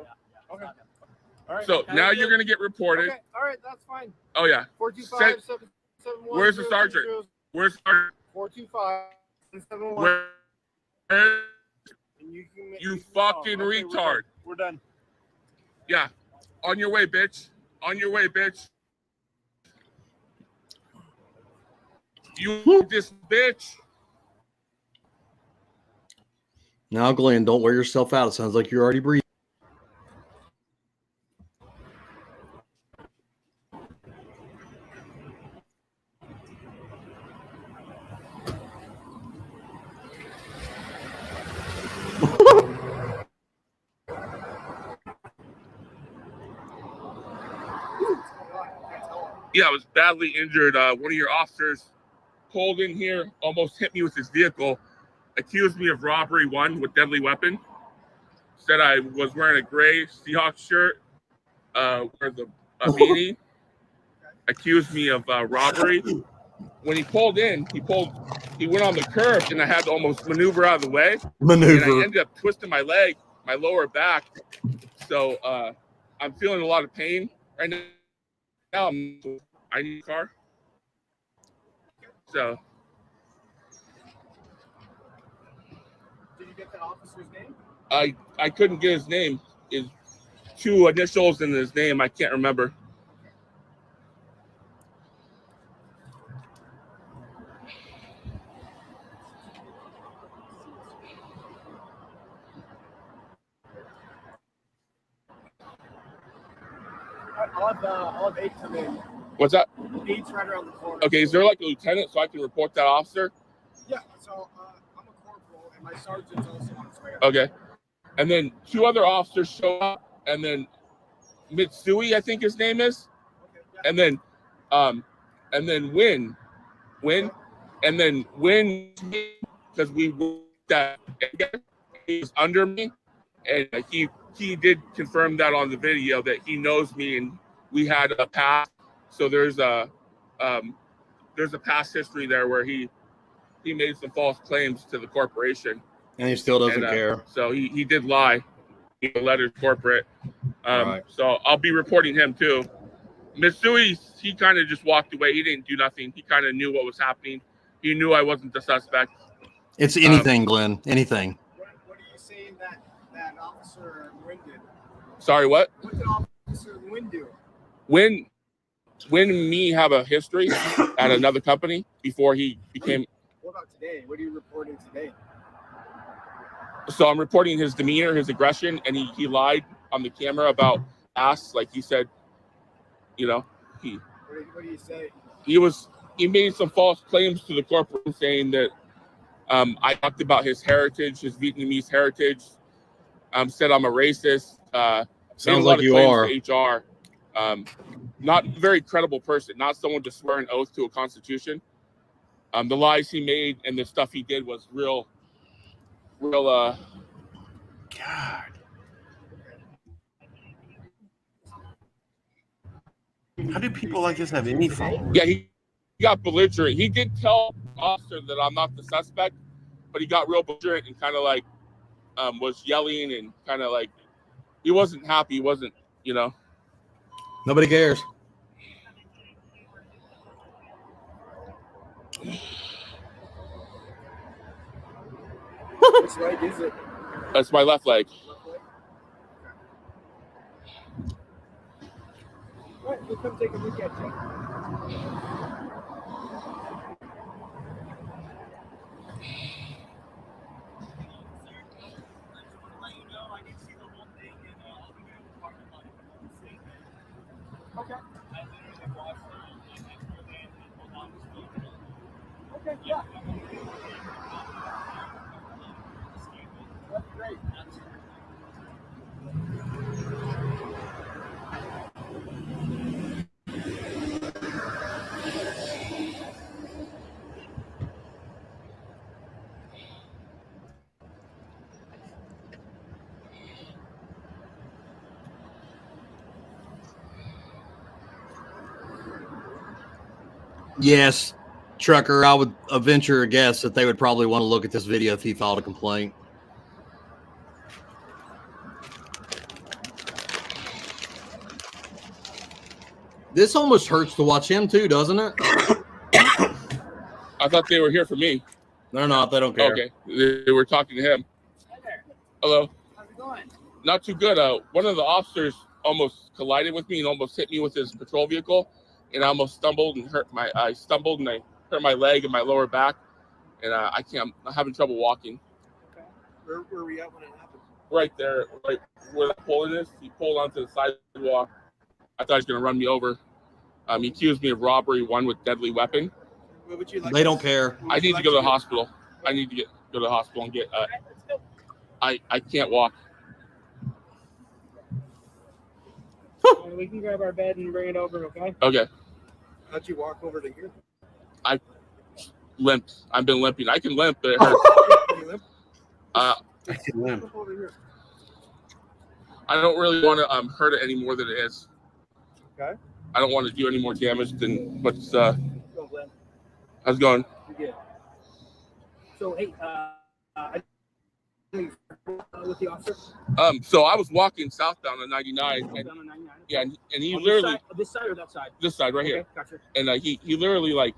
All right. So now you're going to get reported. Okay. All right. That's fine. Oh, yeah. 425-771. Where's the sergeant? Where's the sergeant? 425-771. Where? You fucking Okay, retard. We're done. Yeah. On your way, bitch. On your way, bitch. You this bitch. Now, Glenn, don't wear yourself out. It sounds like you're already breathing. Yeah, I was badly injured. One of your officers pulled in here, almost hit me with his vehicle, accused me of robbery 1 with deadly weapon, said I was wearing a gray Seahawks shirt, wearing a beanie, accused me of robbery. When he pulled in, he went on the curb, and I had to almost maneuver out of the way. And I ended up twisting my leg, my lower back. So I'm feeling a lot of pain right now. I need a car. So. Did get that officer's name? I couldn't get his name. His 2 initials in his name. I can't remember. I'll have 8 come in. What's that? 8's right around the corner. Okay, is there like a lieutenant so I can report that officer? Yeah, so I'm a corporal, and my sergeant's also on his way. Okay. And then 2 other officers show up, and then Mitsui, I think his name is. Okay, yeah. And then Win, and then Win, because we worked at, he was under me, and he did confirm that on the video that he knows me and we had a past. So there's a past history there where he made some false claims to the corporation, And he still doesn't care. So he did lie. He lettered corporate. Right. So I'll be reporting him too. Mitsui, he kind of just walked away. He didn't do nothing. He kind of knew what was happening. He knew I wasn't the suspect. It's anything, Glenn. Anything. What are you saying that officer Wynn did? Sorry, what? What did Officer Wynn do? When and me have a history at another company before he became. What about today? What are you reporting today? So I'm reporting his demeanor, his aggression, and he lied on the camera about us. Like he said, you know, What do you say? he made some false claims to the corporation saying that I talked about his heritage, his Vietnamese heritage. Said I'm a racist. Sounds like you are. To HR. Not a very credible person, not someone to swear an oath to a constitution. The lies he made and the stuff he did was real. God. How do people like this have any phone? Yeah, he got belligerent. He did tell the officer that I'm not the suspect, but he got real belligerent and kind of like was yelling and kind of like he wasn't happy. He wasn't, you know. Nobody cares. Which leg is it? That's my left leg. All right, we'll come take a look at you. Okay. Okay, yeah. That's great. Yes, Trucker, I would venture a guess that they would probably want to look at this video if he filed a complaint. This almost hurts to watch him too, doesn't it? I thought they were here for me. They're not. They don't care. Okay, they were talking to him. Hi there. Hello. How's it going? Not too good. One of the officers almost collided with me and almost hit me with his patrol vehicle, and I almost stumbled and hurt my leg and my lower back, and I'm having trouble walking. Okay. Where were we at when it happened? Right there, right where the pole is. He pulled onto the sidewalk. I thought he was going to run me over. He accused me of robbery, one with deadly weapon. What would you like? They don't care. I need to go to the hospital. I need to go to the hospital and get. All right, let's go. I can't walk. We can grab our bed and bring it over, okay? Okay, How'd you walk over to here? limped. I've been limping. I can limp, but it hurts. Can you limp? I can limp. Limp over here. I don't really want to hurt it any more than it is. Okay. I don't want to do any more damage than what's. Go, Glenn. How's it going? You're good. So, hey, with the officer? So I was walking southbound on 99, and Down on 99. yeah, and he On literally this side or that side? this side right Okay, here, gotcha. and he literally like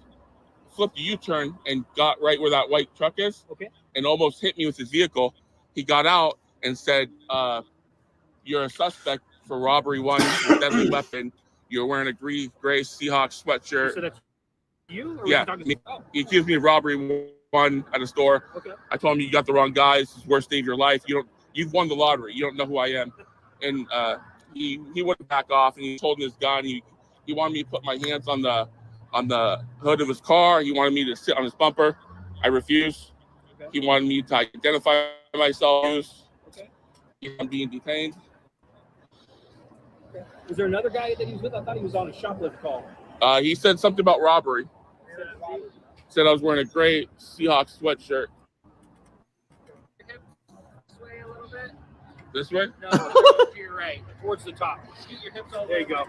flipped a U-turn and got right where that white truck is, Okay. and almost hit me with his vehicle. He got out and said, "You're a suspect for robbery 1 with deadly weapon. You're wearing a gray Seahawks sweatshirt." So that's you? Or Yeah, he accused me of robbery 1 at a store. Okay. I told him, "You got the wrong guy. It's the worst day of your life. You've won the lottery. You don't know who I am." And he wouldn't back off, and he told me his gun. He wanted me to put my hands on the hood of his car. He wanted me to sit on his bumper. I refused. Okay. He wanted me to identify myself. Okay. I'm being detained. Okay. Was there another guy that he was with? I thought he was on a shoplift call. He said something about robbery. Said I was wearing a gray Seahawks sweatshirt. Sway a little bit. This way? No, to your right, towards the top. Scoot your hips all the way. There you go.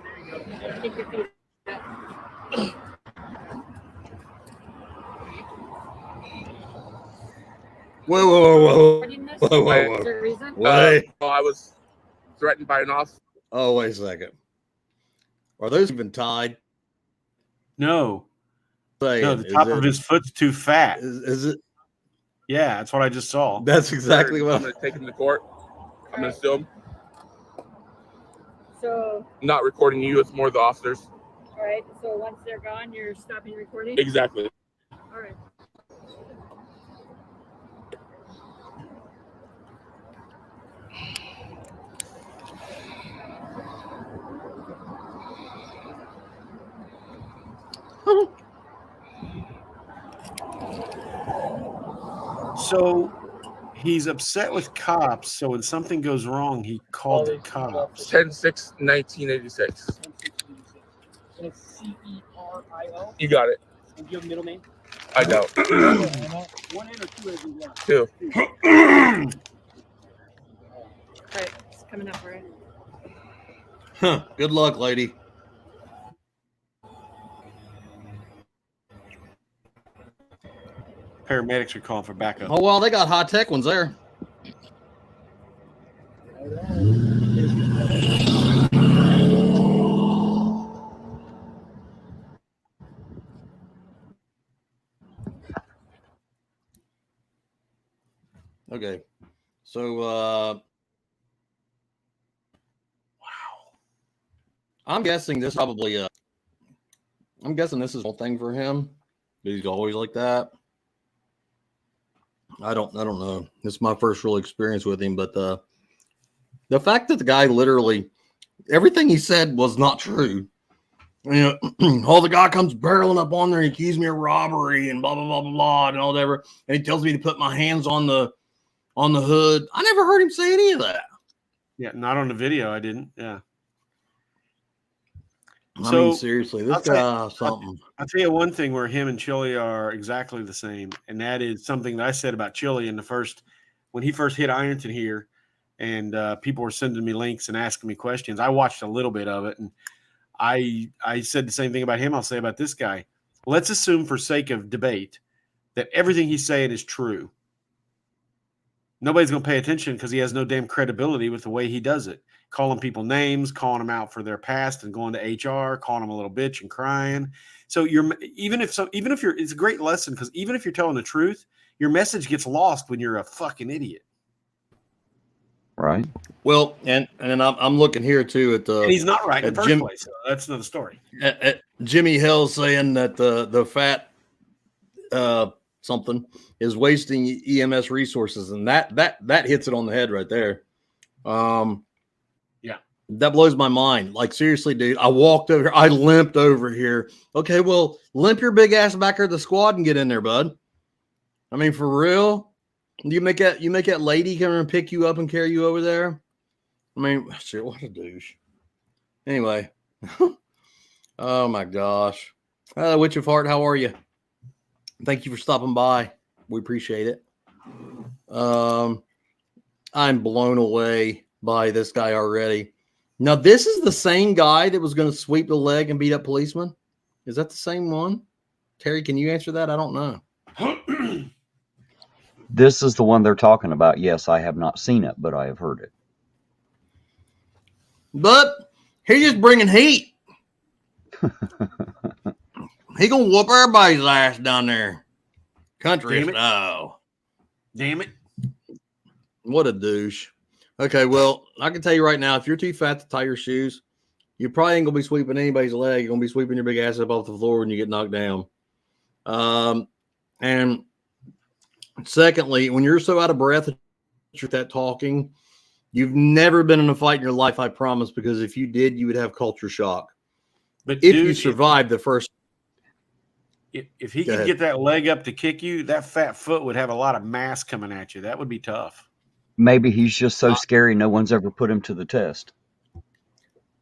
Whoa. Is Whoa. there a reason? Wait. I was threatened by an officer. Oh, wait a second. Are those even tied? No, Saying, no, the top of his foot's too fat. Is it? Yeah, that's what I just saw. That's exactly I'm what going to take him to court. I'm going to sue him. So, I'm not recording you. It's more the officers. all right. So once they're gone, you're stopping recording. Exactly. All right. So he's upset with cops. So when something goes wrong, he called the cops. 10/6/1986. And it's CERIO. You got it. And do you have a middle name? I don't. One N or two as in one? 2. All right. It's coming up, right? Huh. Good luck, lady. Paramedics are calling for backup. Oh, well, they got high-tech ones there. Okay. So, wow. I'm guessing this probably, I'm guessing this is a whole thing for him. He's always like that. I don't know. This is my first real experience with him, but the fact that the guy literally everything he said was not true. You know, the guy comes barreling up on there and accuses me of robbery and blah blah blah blah blah and all whatever, and he tells me to put my hands on the hood. I never heard him say any of that. Yeah, not on the video. I didn't. Yeah. I mean, seriously, this guy something. I'll tell you one thing where him and Chili are exactly the same, and that is something that I said about Chili when he first hit Ironton here, and people were sending me links and asking me questions. I watched a little bit of it, and I said the same thing about him I'll say about this guy. Let's assume for sake of debate that everything he's saying is true. Nobody's going to pay attention because he has no damn credibility with the way he does it. Calling people names, calling them out for their past and going to HR, calling them a little bitch and crying. So it's a great lesson because even if you're telling the truth, your message gets lost when you're a fucking idiot. Right. Well, and I'm looking here too at the. And he's not right in the first Jim, place. So that's another story. At Jimmy Hill saying that the fat something is wasting EMS resources, and that hits it on the head right there. Yeah, that blows my mind. Like, seriously, dude, I walked over here, I limped over here. Okay, well, limp your big ass back here to the squad and get in there, bud. I mean, for real. You make that lady come and pick you up and carry you over there. I mean, shit, what a douche. Anyway, oh my gosh, Witch of Heart, how are you? Thank you for stopping by. We appreciate it. I'm blown away by this guy already. Now, this is the same guy that was going to sweep the leg and beat up policemen. Is that the same one? Terry, can you answer that? I don't know. This is the one they're talking about. Yes, I have not seen it, but I have heard it. But he's just bringing heat. He gonna whoop everybody's ass down there. Country style. Damn it. What a douche. Okay, well, I can tell you right now, if you're too fat to tie your shoes, you probably ain't gonna be sweeping anybody's leg. You're gonna be sweeping your big ass up off the floor when you get knocked down. And secondly, when you're so out of breath with that talking, you've never been in a fight in your life, I promise, because if you did, you would have culture shock. But If dude, you survived the first, if he Go could ahead. get that leg up to kick you, that fat foot would have a lot of mass coming at you. That would be tough. Maybe he's just so scary no one's ever put him to the test.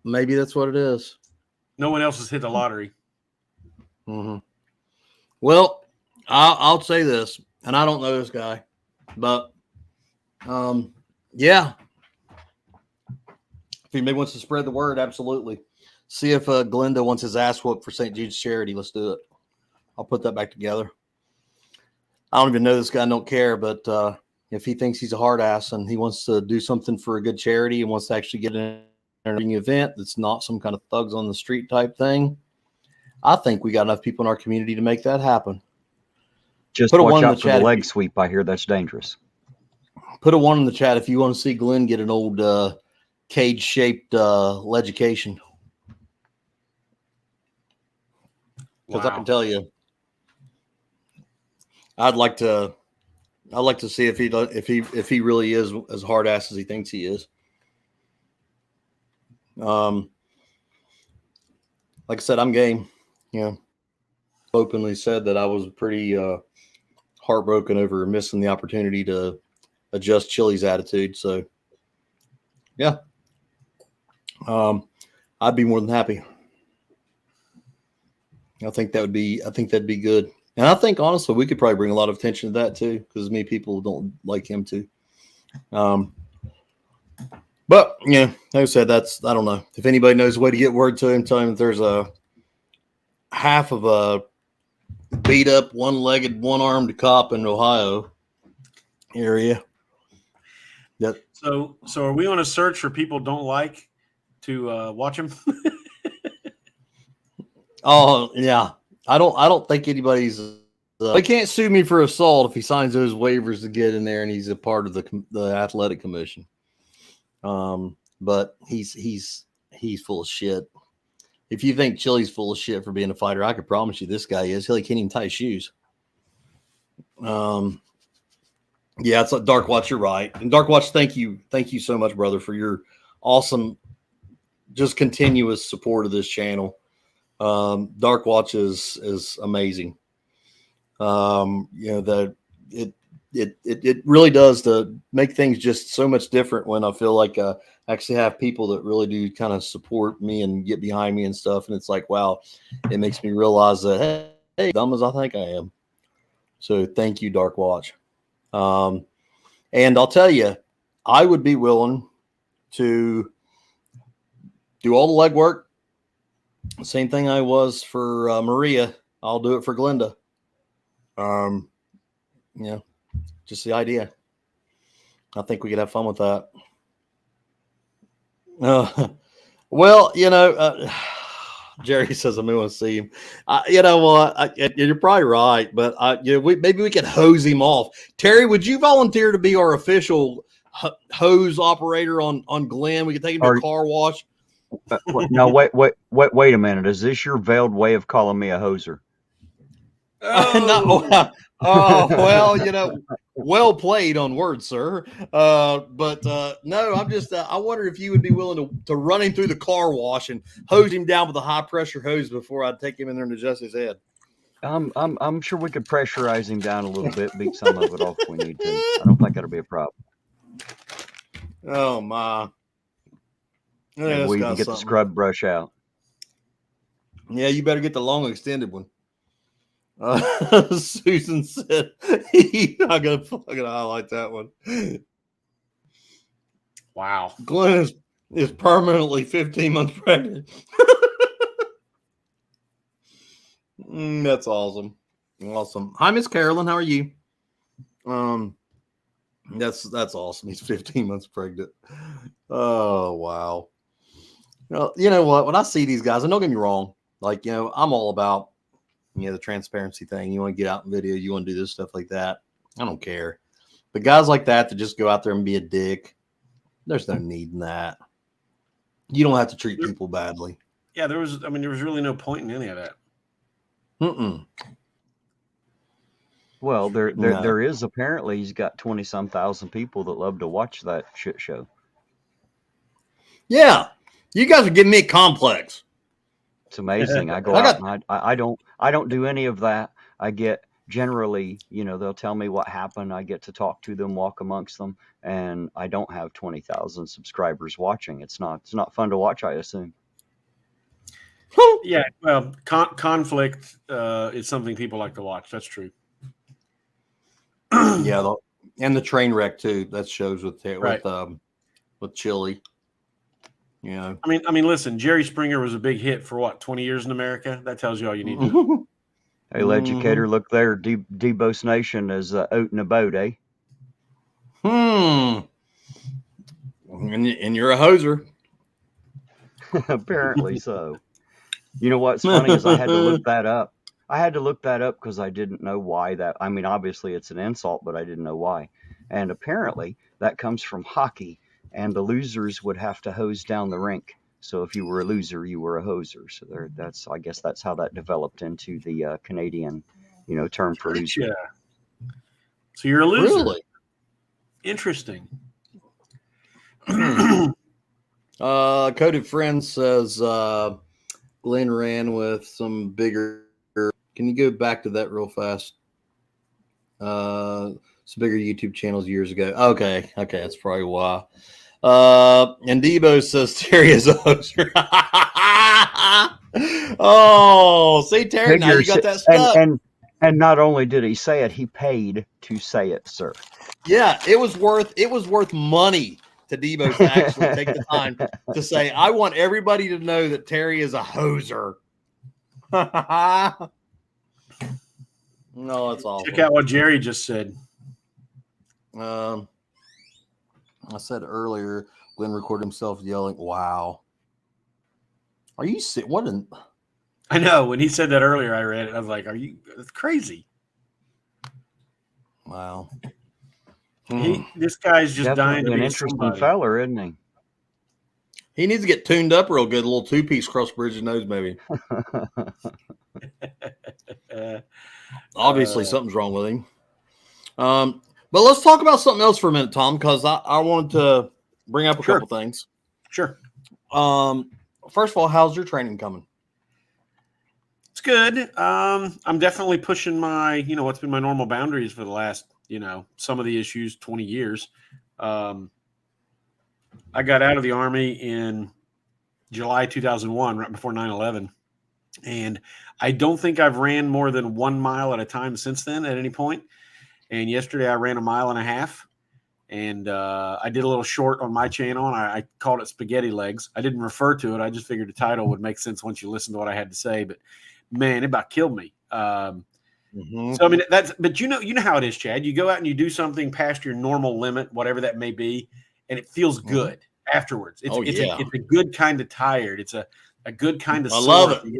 maybe that's what it is. No one else has hit the lottery. Mm-hmm. Well, I'll say this, and I don't know this guy, but yeah, if anybody wants to spread the word, absolutely. See if Glenda wants his ass whooped for St. Jude's charity. Let's do it. I'll put that back together. I don't even know this guy. Don't care, but if he thinks he's a hard ass and he wants to do something for a good charity and wants to actually get an event that's not some kind of thugs on the street type thing, I think we got enough people in our community to make that happen. Just Put a watch one in out the for the chat. leg sweep. I hear that's dangerous. Put a 1 in the chat if you want to see Glenn get an old cage-shaped legication. Because I can tell you, I'd like to see if he really is as hard ass as he thinks he is. Like I said, I'm game. You know, openly said that I was pretty heartbroken over missing the opportunity to adjust Chili's attitude. So, yeah, I'd be more than happy. I think that'd be good. And I think honestly, we could probably bring a lot of attention to that too, because many people don't like him too. But yeah, like I said, I don't know if anybody knows a way to get word to him. Tell him that there's a half of a beat up, one-legged, one-armed cop in Ohio area. That So are we on a search for people don't like to watch him? Oh yeah, I don't think anybody's. They can't sue me for assault if he signs those waivers to get in there and he's a part of the athletic commission. But he's full of shit. If you think Chili's full of shit for being a fighter, I could promise you this guy is. He can't even tie his shoes. Yeah, it's like Dark Watch. You're right, and Dark Watch, thank you so much, brother, for your awesome, just continuous support of this channel. Dark Watch is amazing. You know, that it really does to make things just so much different when I feel like I actually have people that really do kind of support me and get behind me and stuff. And it's like, wow, it makes me realize that, hey, dumb as I think I am. So thank you, Dark Watch. And I'll tell you, I would be willing to do all the legwork. Same thing I was for Maria. I'll do it for Glenda. Yeah, just the idea. I think we could have fun with that. Well, you know, Jerry says I'm going to see him. You know what? You're probably right, but maybe we could hose him off. Terry, would you volunteer to be our official hose operator on Glenn? We could take him to a car wash. No, wait a minute. Is this your veiled way of calling me a hoser? No. Oh, well, you know, well played on words, sir. But no, I'm just, I wonder if you would be willing to run him through the car wash and hose him down with a high pressure hose before I'd take him in there and adjust his head. I'm sure we could pressurize him down a little bit, beat some of it off if we need to. I don't think that'll be a problem. Oh my. Yeah, we can get the scrub brush out. Yeah, you better get the long extended one. Susan said, I'm going to fucking highlight that one. Wow. Glenn is permanently 15 months pregnant. That's awesome. Awesome. Hi, Miss Carolyn. How are you? That's awesome. He's 15 months pregnant. Oh, wow. Well, you know what? When I see these guys, and don't get me wrong, like, you know, I'm all about, you know, the transparency thing. You want to get out in video, you want to do this stuff like that. I don't care. But guys like that just go out there and be a dick, there's no need in that. You don't have to treat people badly. Yeah, there was really no point in any of that. Mm-mm. Well, No. there is apparently he's got 20-some thousand people that love to watch that shit show. Yeah, you guys are giving me a complex. It's amazing. I go out and I don't do any of that. I get generally, they'll tell me what happened. I get to talk to them, walk amongst them, and I don't have 20,000 subscribers watching. It's not fun to watch, I assume. Yeah, well, conflict is something people like to watch. That's true. Yeah, and the train wreck too. That shows with Chili. Yeah. I mean, listen, Jerry Springer was a big hit for what, 20 years in America? That tells you all you need to know. Hey, educator, look there. Debo's Nation is out and about, eh? And you're a hoser. Apparently so. You know what's funny is I had to look that up. I had to look that up because I didn't know why that. I mean, obviously it's an insult, but I didn't know why. And apparently that comes from hockey, and the losers would have to hose down the rink. So if you were a loser, you were a hoser. So I guess that's how that developed into the Canadian, term for loser. Yeah. So you're a loser. Really? Interesting. Coded Friend says Glenn ran with some bigger. Can you go back to that real fast? Some bigger YouTube channels years ago. Okay, that's probably why. And Debo says Terry is a hoster. Oh, see, Terry, now you got that stuff. And not only did he say it, he paid to say it, sir. Yeah, it was worth money to Debo to actually take the time to say, I want everybody to know that Terry is a hoser. No, it's awful. Check out what Jerry just said. I said earlier, Glenn recorded himself yelling, "Wow." Are you sick? I know. When he said that earlier, I read it. I was like, that's crazy. Wow. This guy's just dying to be an interesting feller, isn't he? He needs to get tuned up real good. A little two-piece cross bridge his nose, maybe. Obviously, something's wrong with him. But let's talk about something else for a minute, Tom, because I wanted to bring up a couple things. Sure. First of all, how's your training coming? It's good. I'm definitely pushing my, what's been my normal boundaries for the last, some of the issues, 20 years. I got out of the Army in July 2001, right before 9/11. And I don't think I've ran more than 1 mile at a time since then at any point. And yesterday I ran 1.5 miles. And I did a little short on my channel, and I called it Spaghetti Legs. I didn't refer to it. I just figured the title would make sense once you listen to what I had to say. But, man, it about killed me. So, I mean, but you know how it is, Chad. You go out and you do something past your normal limit, whatever that may be, and it feels good afterwards. It's a good kind of tired. It's a good kind of I love it.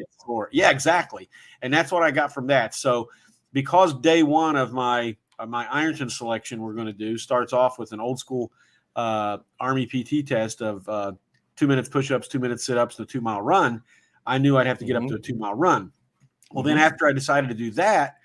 Yeah, exactly. And that's what I got from that. So because day one of my Ironton selection we're going to do starts off with an old school Army PT test of 2 minutes push-ups, 2 minutes sit-ups, and a 2 mile run, I knew I'd have to get up to a 2 mile run. Well, then after I decided to do that,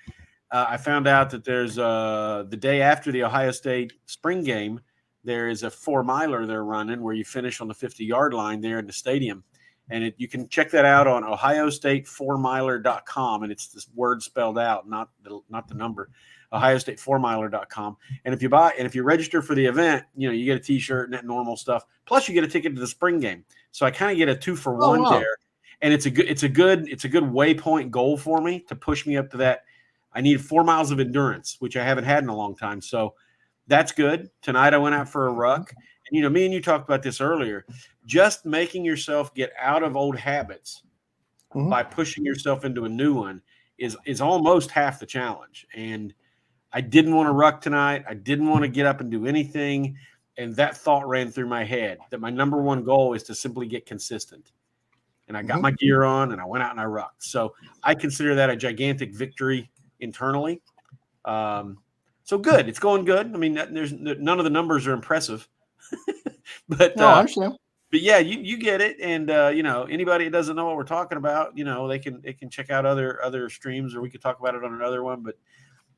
I found out that there's the day after the Ohio State spring game, there is a 4 miler they're running where you finish on the 50-yard line there in the stadium. And you can check that out on OhioState4miler.com. And it's this word spelled out, not the number, OhioState4miler.com. And if you register for the event, you get a t-shirt and that normal stuff. Plus you get a ticket to the spring game. So I kind of get a 2-for-1 there. And it's a good waypoint goal for me to push me up to that. I need 4 miles of endurance, which I haven't had in a long time. So that's good. Tonight I went out for a ruck. And, me and you talked about this earlier. Just making yourself get out of old habits by pushing yourself into a new one is almost half the challenge. And I didn't want to ruck tonight. I didn't want to get up and do anything. And that thought ran through my head that my number one goal is to simply get consistent. And I got my gear on and I went out and I rucked. So I consider that a gigantic victory internally. So good. It's going good. I mean, there's none of the numbers are impressive, but No, I understand. but yeah, you get it. And you know, anybody that doesn't know what we're talking about, you know, they can check out other streams, or we could talk about it on another one. But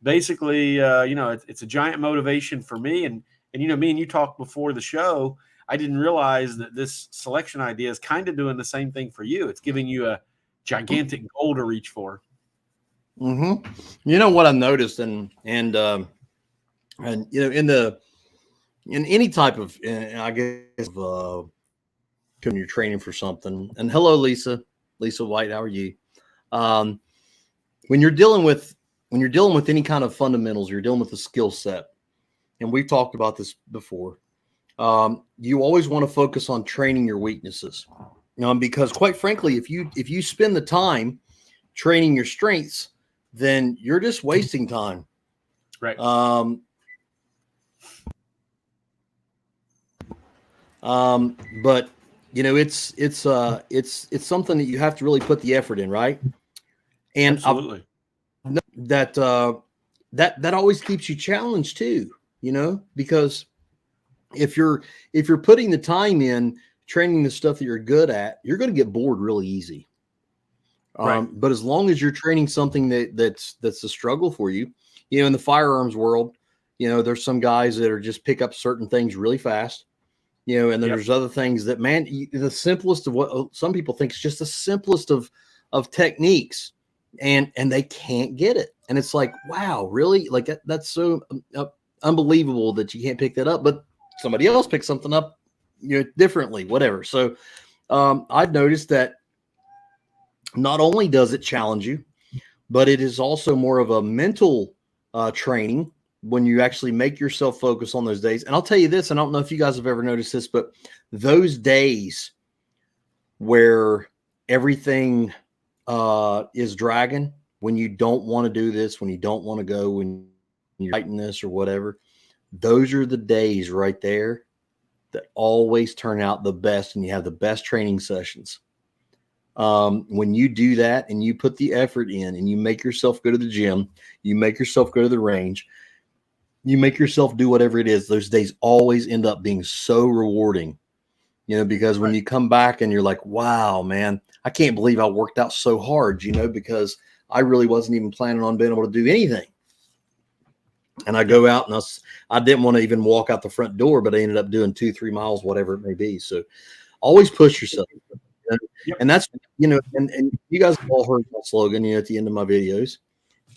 basically, you know, it's a giant motivation for me. And you know, me and you talked before the show. I didn't realize that this selection idea is kind of doing the same thing for you. It's giving you a gigantic goal to reach for. Mm-hmm. You know what I noticed, and you know, in any type of, I guess, when you're training for something. And hello, Lisa White, how are you? Um, when you're dealing with any kind of fundamentals, you're dealing with a skill set, and we've talked about this before. You always want to focus on training your weaknesses, because quite frankly, if you spend the time training your strengths, then you're just wasting time. Right. But you know, it's something that you have to really put the effort in, right? And Absolutely. that always keeps you challenged too, you know, because if you're putting the time in training the stuff that you're good at, you're going to get bored really easy. Right. But as long as you're training something that's a struggle for you, you know, in the firearms world, you know, there's some guys that are just pick up certain things really fast, you know, and then there's other things that, man, the simplest of what some people think is just the simplest of techniques, and they can't get it. And it's like, wow, really? Like that's so unbelievable that you can't pick that up, but somebody else picks something up, you know, differently, whatever. So I've noticed that not only does it challenge you, but it is also more of a mental training when you actually make yourself focus on those days. And I'll tell you this, and I don't know if you guys have ever noticed this, but those days where everything is dragging, when you don't want to do this, when you don't want to go, when you're fighting this or whatever, those are the days right there that always turn out the best, and you have the best training sessions. When you do that and you put the effort in and you make yourself go to the gym, you make yourself go to the range, you make yourself do whatever it is, those days always end up being so rewarding, you know, because when you come back and you're like, wow, man, I can't believe I worked out so hard, you know, because I really wasn't even planning on being able to do anything. And I go out and I didn't want to even walk out the front door, but I ended up doing 2-3 miles, whatever it may be. So always push yourself. And that's, you know, and you guys have all heard my slogan, you know, at the end of my videos,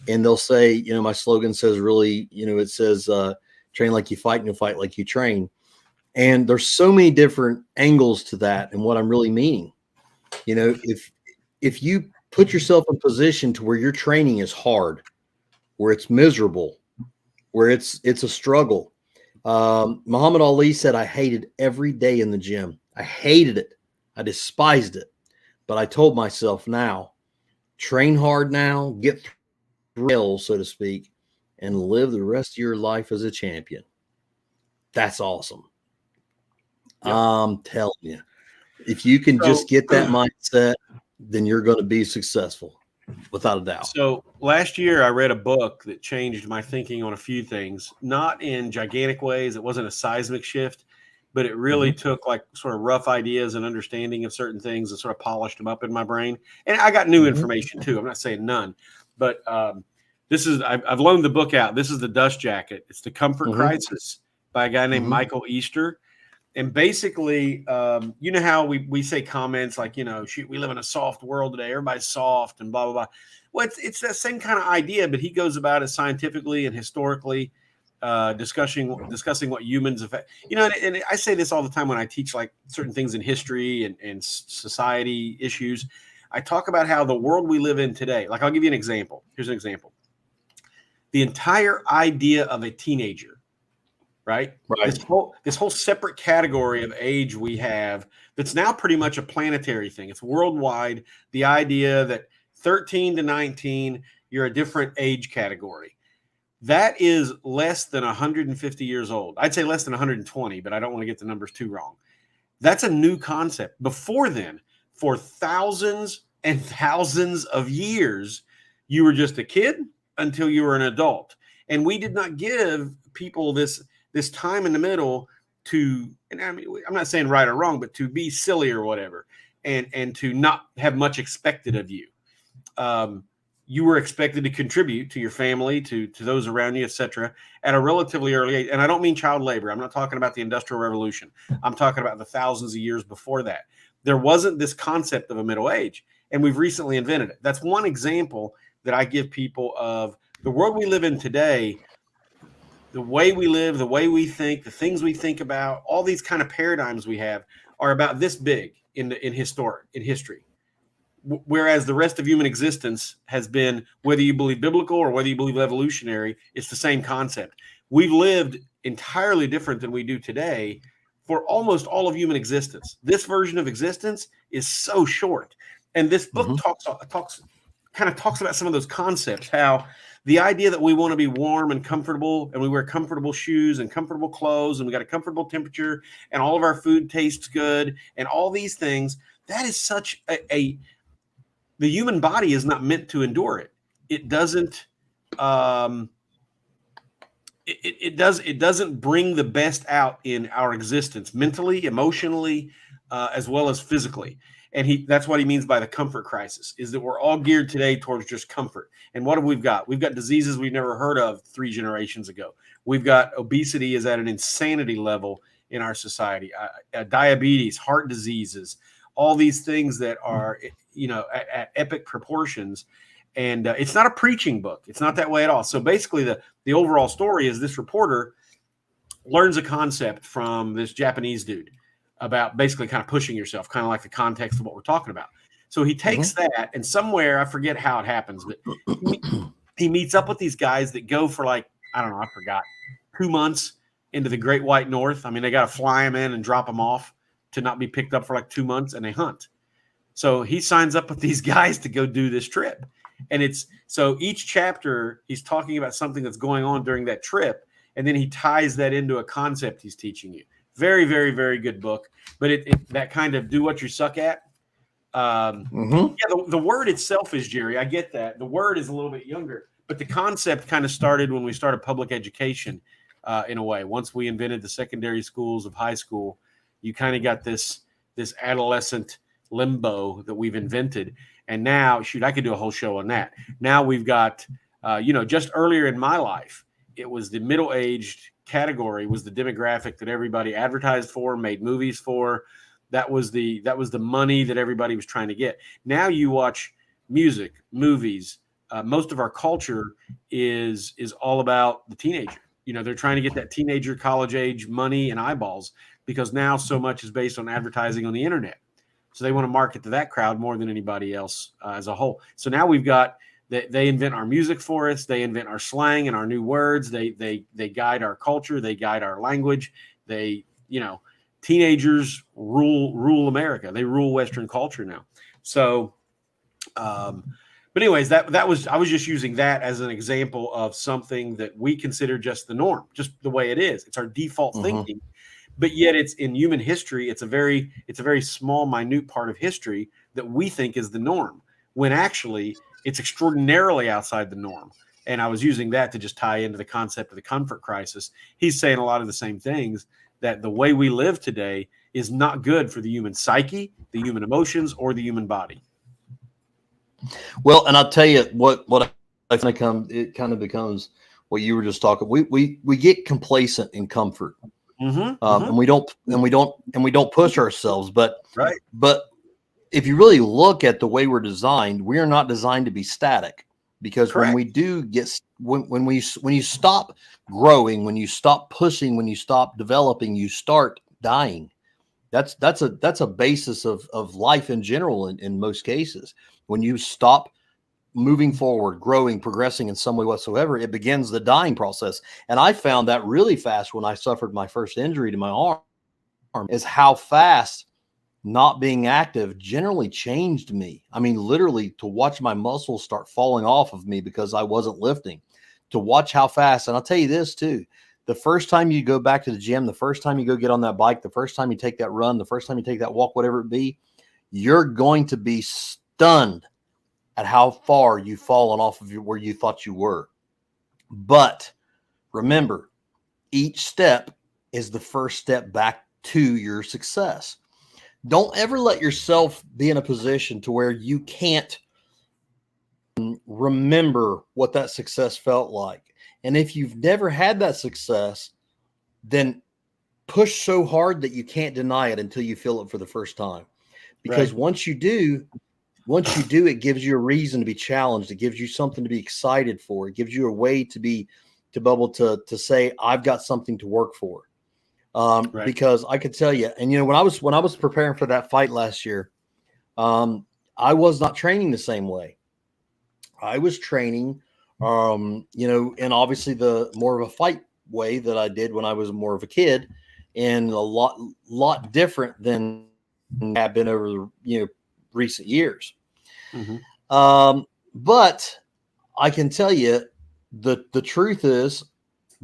and they'll say, you know, my slogan says really, you know, it says, train like you fight and you'll fight like you train. And there's so many different angles to that. And what I'm really meaning, you know, if you put yourself in position to where your training is hard, where it's miserable, where it's a struggle. Muhammad Ali said, I hated every day in the gym. I hated it. I despised it. But I told myself, now, train hard now, get through hell, so to speak, and live the rest of your life as a champion. That's awesome. Yep. I'm telling you, if you can just get that mindset, then you're going to be successful, without a doubt. So last year I read a book that changed my thinking on a few things, not in gigantic ways. It wasn't a seismic shift, but it really took like sort of rough ideas and understanding of certain things and sort of polished them up in my brain. And I got new information too. I'm not saying none, but I've loaned the book out. This is The Dust Jacket. It's The Comfort Crisis by a guy named Michael Easter. And basically, you know how we say comments like, you know, shoot, we live in a soft world today. Everybody's soft and blah, blah, blah. Well, it's that same kind of idea, but he goes about it scientifically and historically, discussing what humans affect. You know, and I say this all the time when I teach like certain things in history and society issues. I talk about how the world we live in today, like I'll give you an example. Here's an example. The entire idea of a teenager, right? This whole separate category of age we have that's now pretty much a planetary thing. It's worldwide. The idea that 13 to 19, you're a different age category. That is less than 150 years old. I'd say less than 120, but I don't want to get the numbers too wrong. That's a new concept. Before then, for thousands and thousands of years, you were just a kid until you were an adult. And we did not give people this time in the middle to, and I mean, I'm not saying right or wrong, but to be silly or whatever, and to not have much expected of you. You were expected to contribute to your family, to those around you, etc., at a relatively early age. And I don't mean child labor. I'm not talking about the Industrial Revolution. I'm talking about the thousands of years before that. There wasn't this concept of a middle age, and we've recently invented it. That's one example that I give people of the world we live in today. The way we live, the way we think, the things we think about, all these kind of paradigms we have are about this big in history. Whereas the rest of human existence has been, whether you believe biblical or whether you believe evolutionary, it's the same concept. We've lived entirely different than we do today for almost all of human existence. This version of existence is so short. And this book talks about some of those concepts, how the idea that we want to be warm and comfortable, and we wear comfortable shoes and comfortable clothes, and we got a comfortable temperature, and all of our food tastes good, and all these things, that is such the human body is not meant to endure it. It doesn't. It doesn't bring the best out in our existence, mentally, emotionally, as well as physically. And that's what he means by the comfort crisis, is that we're all geared today towards just comfort. And what have we got? We've got diseases we've never heard of 3 generations ago. We've got obesity is at an insanity level in our society, diabetes, heart diseases, all these things that are, at epic proportions. And it's not a preaching book. It's not that way at all. So basically the overall story is this reporter learns a concept from this Japanese dude about basically kind of pushing yourself, kind of like the context of what we're talking about. So he takes that, and somewhere, I forget how it happens, but he meets up with these guys that go for I forgot, 2 months into the Great White North. I mean, they got to fly them in and drop them off to not be picked up for 2 months, and they hunt. So he signs up with these guys to go do this trip. And so each chapter, he's talking about something that's going on during that trip, and then he ties that into a concept he's teaching you. Very, very, very good book. But that kind of do what you suck at. The word itself is, Jerry, I get that. The word is a little bit younger, but the concept kind of started when we started public education in a way. Once we invented the secondary schools of high school, you kind of got this adolescent limbo that we've invented. And now, I could do a whole show on that. Now we've got, just earlier in my life, it was the middle-aged category was the demographic that everybody advertised for, made movies for. That was the money that everybody was trying to get. Now you watch music, movies. Most of our culture is all about the teenager. They're trying to get that teenager, college age money and eyeballs, because now so much is based on advertising on the internet. So they want to market to that crowd more than anybody else as a whole. So now we've got they invent our music for us. They invent our slang and our new words. They guide our culture. They guide our language. Teenagers rule America. They rule Western culture now. So, but anyways, I was just using that as an example of something that we consider just the norm, just the way it is. It's our default thinking. But yet it's in human history. It's a very small, minute part of history that we think is the norm, when actually it's extraordinarily outside the norm. And I was using that to just tie into the concept of the comfort crisis. He's saying a lot of the same things, that the way we live today is not good for the human psyche, the human emotions, or the human body. Well, and I'll tell you what it kind of becomes what you were just talking. We get complacent in comfort. And we don't push ourselves, but if you really look at the way we're designed, we are not designed to be static, because when we do when you stop growing, when you stop pushing, when you stop developing, you start dying. That's a basis of life in general. In most cases, when you stop moving forward, growing, progressing in some way whatsoever, it begins the dying process. And I found that really fast when I suffered my first injury to my arm, is how fast not being active generally changed me. I mean, literally, to watch my muscles start falling off of me because I wasn't lifting, to watch how fast. And I'll tell you this too, the first time you go back to the gym, the first time you go get on that bike, the first time you take that run, the first time you take that walk, whatever it be, you're going to be stunned at how far you've fallen off of where you thought you were. But remember, each step is the first step back to your success. Don't ever let yourself be in a position to where you can't remember what that success felt like. And if you've never had that success, then push so hard that you can't deny it until you feel it for the first time. Because once you do, it gives you a reason to be challenged. It gives you something to be excited for. It gives you a way to be able to say, I've got something to work for. Because I could tell you, and when I was preparing for that fight last year, I was not training the same way. I was training, and obviously the more of a fight way that I did when I was more of a kid, and a lot different than have been over recent years. Mm-hmm. But I can tell you the truth is,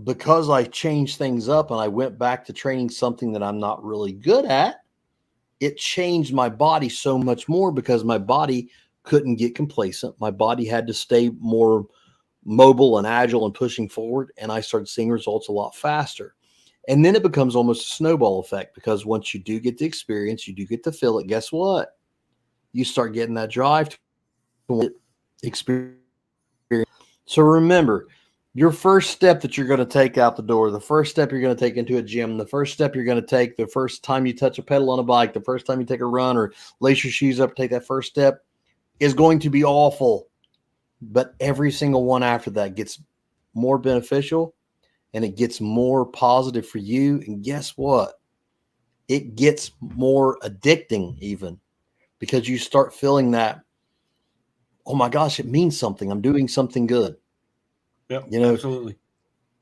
because I changed things up and I went back to training something that I'm not really good at, it changed my body so much more because my body couldn't get complacent. My body had to stay more mobile and agile and pushing forward. And I started seeing results a lot faster. And then it becomes almost a snowball effect, because once you do get the experience, you do get to feel it. Guess what? You start getting that drive to experience. So remember, your first step that you're going to take out the door, the first step you're going to take into a gym, the first step you're going to take the first time you touch a pedal on a bike, the first time you take a run or lace your shoes up, take that first step, is going to be awful. But every single one after that gets more beneficial, and it gets more positive for you. And guess what? It gets more addicting even, because you start feeling that, oh my gosh, it means something. I'm doing something good. Yeah, absolutely.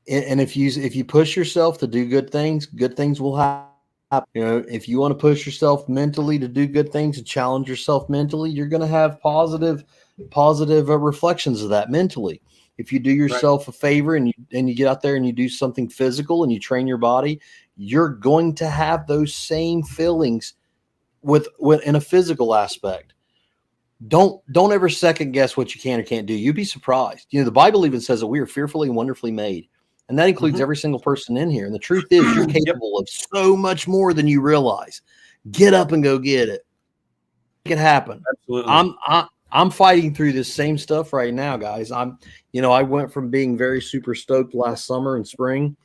And if you push yourself to do good things will happen. If you want to push yourself mentally to do good things and challenge yourself mentally, you're going to have positive reflections of that mentally. If you do yourself a favor and you get out there and you do something physical and you train your body, you're going to have those same feelings with in a physical aspect. Don't ever second guess what you can or can't do. You'd be surprised. The Bible even says that we are fearfully and wonderfully made. And that includes every single person in here. And the truth is, you're capable of so much more than you realize. Get up and go get it. Make it happen. Absolutely. I'm fighting through this same stuff right now, guys. I went from being very super stoked last summer and spring,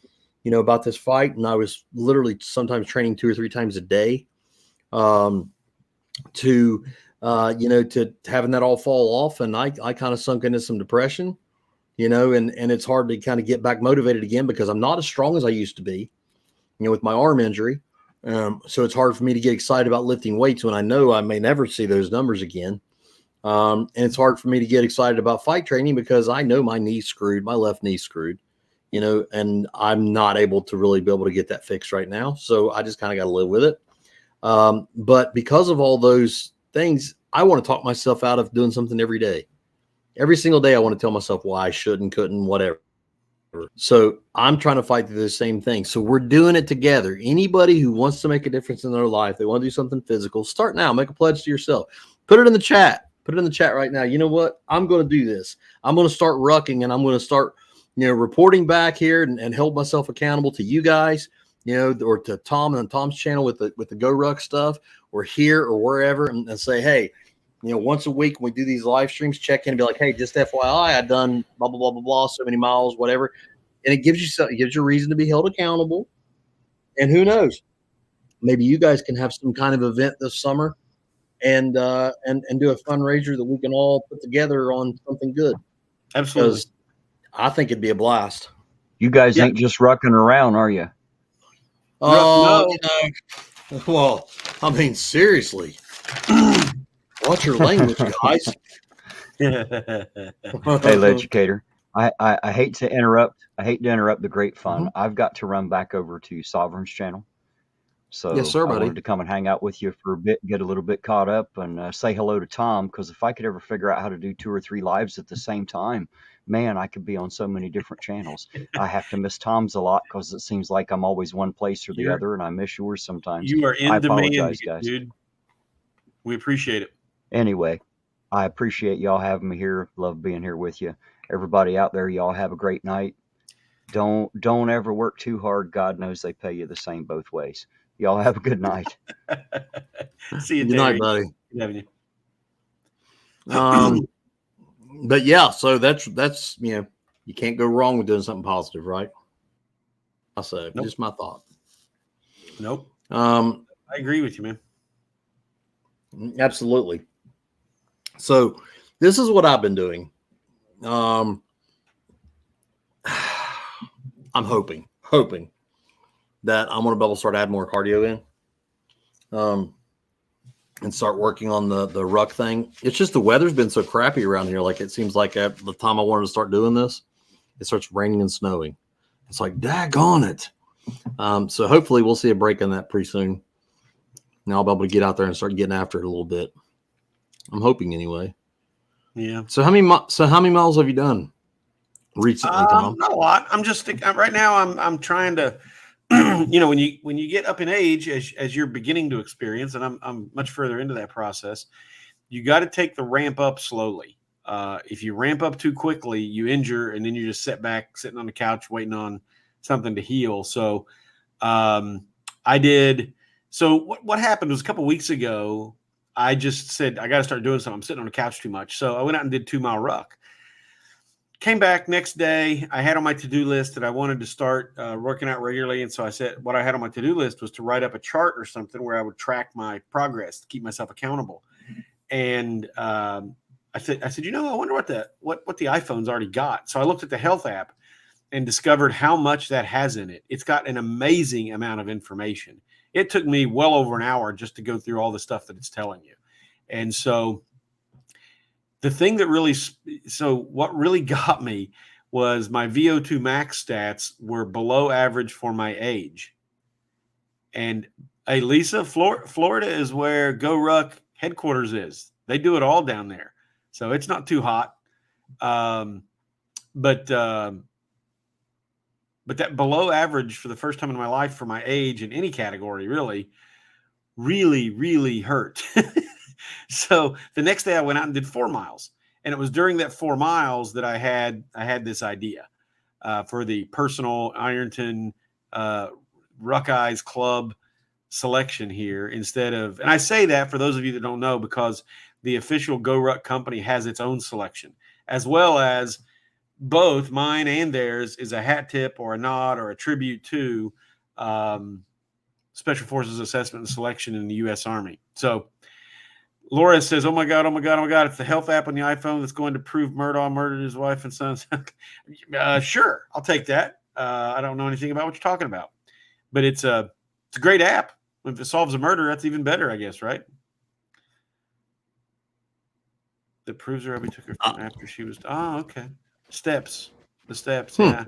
about this fight. And I was literally sometimes training 2 or 3 times a day, to having that all fall off. And I kind of sunk into some depression, and it's hard to kind of get back motivated again, because I'm not as strong as I used to be, with my arm injury. So it's hard for me to get excited about lifting weights when I know I may never see those numbers again. And it's hard for me to get excited about fight training because I know my knee's screwed, my left knee's screwed, and I'm not able to really be able to get that fixed right now. So I just kind of got to live with it. But because of all those things, I want to talk myself out of doing something every day. Every single day, I want to tell myself why I shouldn't, couldn't, whatever. So I'm trying to fight through the same thing. So we're doing it together. Anybody who wants to make a difference in their life, they want to do something physical, start now. Make a pledge to yourself. Put it in the chat. Put it in the chat right now. You know what? I'm going to do this. I'm going to start rucking, and I'm going to start, reporting back here and hold myself accountable to you guys, or to Tom and Tom's channel with the Go Ruck stuff, or here or wherever, and say, hey, once a week when we do these live streams, check in and be like, hey, just FYI, I've done blah, blah, blah, blah, blah, so many miles, whatever. And it gives you a reason to be held accountable. And who knows, maybe you guys can have some kind of event this summer and do a fundraiser that we can all put together on something good. Absolutely. Because I think it'd be a blast. You guys ain't just rucking around, are you? Oh, well, I mean, seriously. Watch your language, guys. Hey, Leducator, I hate to interrupt. I hate to interrupt the great fun. I've got to run back over to Sovereign's channel. So yes, sir, buddy. I wanted to come and hang out with you for a bit, get a little bit caught up, and say hello to Tom, because if I could ever figure out how to do 2 or 3 lives at the same time, man, I could be on so many different channels. I have to miss Tom's a lot because it seems like I'm always one place or the other, and I miss yours sometimes. You are in demand, guys. Dude. We appreciate it. Anyway, I appreciate y'all having me here. Love being here with you. Everybody out there, y'all have a great night. Don't ever work too hard. God knows they pay you the same both ways. Y'all have a good night. See you, Good night, Terry. buddy. Good having you. But yeah, so that's you can't go wrong with doing something positive, right? I say, Nope. just my thought. Nope. I agree with you, man. Absolutely. So this is what I've been doing. I'm hoping that I'm going to be able to start adding more cardio in, and start working on the ruck thing. It's just the weather's been so crappy around here. Like it seems like at the time I wanted to start doing this, it starts raining and snowing. It's like, daggone it. So hopefully we'll see a break on that pretty soon. Now I'll be able to get out there and start getting after it a little bit. I'm hoping anyway. Yeah. So how many miles have you done recently, Tom? Not a lot. I'm just right now. I'm trying to, when you get up in age, as you're beginning to experience, and I'm much further into that process, you got to take the ramp up slowly. If you ramp up too quickly, you injure, and then you just sit back, sitting on the couch, waiting on something to heal. So, I did. So what happened was a couple weeks ago, I just said, I got to start doing something. I'm sitting on the couch too much. So I went out and did 2 mile ruck. Came back next day. I had on my to-do list that I wanted to start working out regularly. And so I said, what I had on my to-do list was to write up a chart or something where I would track my progress to keep myself accountable. And I said, I wonder what the iPhone's already got. So I looked at the health app and discovered how much that has in it. It's got an amazing amount of information. It took me well over an hour just to go through all the stuff that it's telling you. And so the thing that what really got me was my VO2 max stats were below average for my age. And hey, Lisa, Florida is where Go Ruck headquarters is. They do it all down there. So it's not too hot. But that below average for the first time in my life for my age in any category really hurt. So the next day I went out and did 4 miles. And it was during that 4 miles that I had this idea for the personal Ironton Ruck Eyes Club selection here instead of, and I say that for those of you that don't know, because the official Go Ruck company has its own selection, as well as both mine and theirs is a hat tip or a nod or a tribute to Special Forces Assessment and Selection in the U.S. Army. So Laura says, oh my God, it's the health app on the iPhone that's going to prove Murdaugh murdered his wife and sons. Sure, I'll take that. I don't know anything about what you're talking about. But it's a great app. If it solves a murder, that's even better, I guess, right? That proves her took her from after she was. Oh, okay. The steps. Yeah.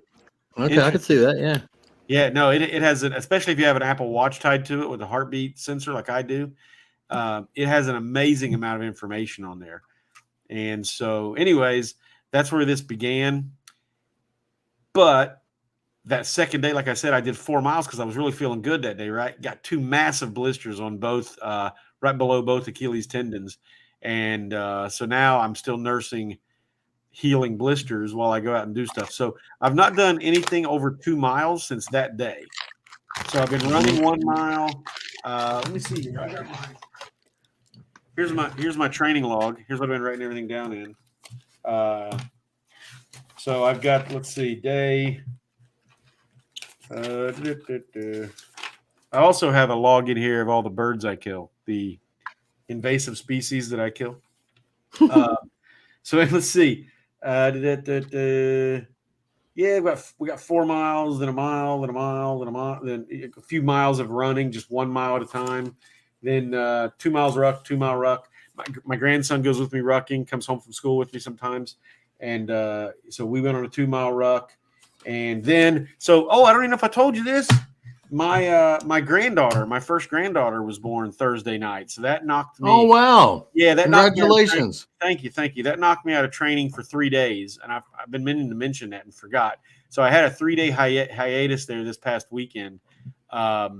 Okay, I can see that. Yeah. Yeah. No, it has especially if you have an Apple Watch tied to it with a heartbeat sensor like I do. It has an amazing amount of information on there. And so, anyways, that's where this began. But that second day, like I said, I did 4 miles because I was really feeling good that day, right? Got 2 massive blisters on both, right below both Achilles tendons. And so now I'm still nursing healing blisters while I go out and do stuff. So I've not done anything over 2 miles since that day. So I've been running 1 mile. Let me see here. Here's my training log. Here's what I've been writing everything down in. So I've got, let's see, day. I also have a log in here of all the birds I kill, the invasive species that I kill. So let's see. Yeah, we got 4 miles, then a mile, then a mile, then a mile, then a few miles of running, just 1 mile at a time. Then 2 miles ruck, 2 mile ruck. My grandson goes with me rucking, comes home from school with me sometimes. And so we went on a 2 mile ruck. And then, I don't even know if I told you this. My granddaughter, my first granddaughter was born Thursday night. So that knocked me. Oh, wow. Yeah. Congratulations. Thank you. That knocked me out of training for 3 days. And I've been meaning to mention that and forgot. So I had a 3-day hiatus there this past weekend. Pat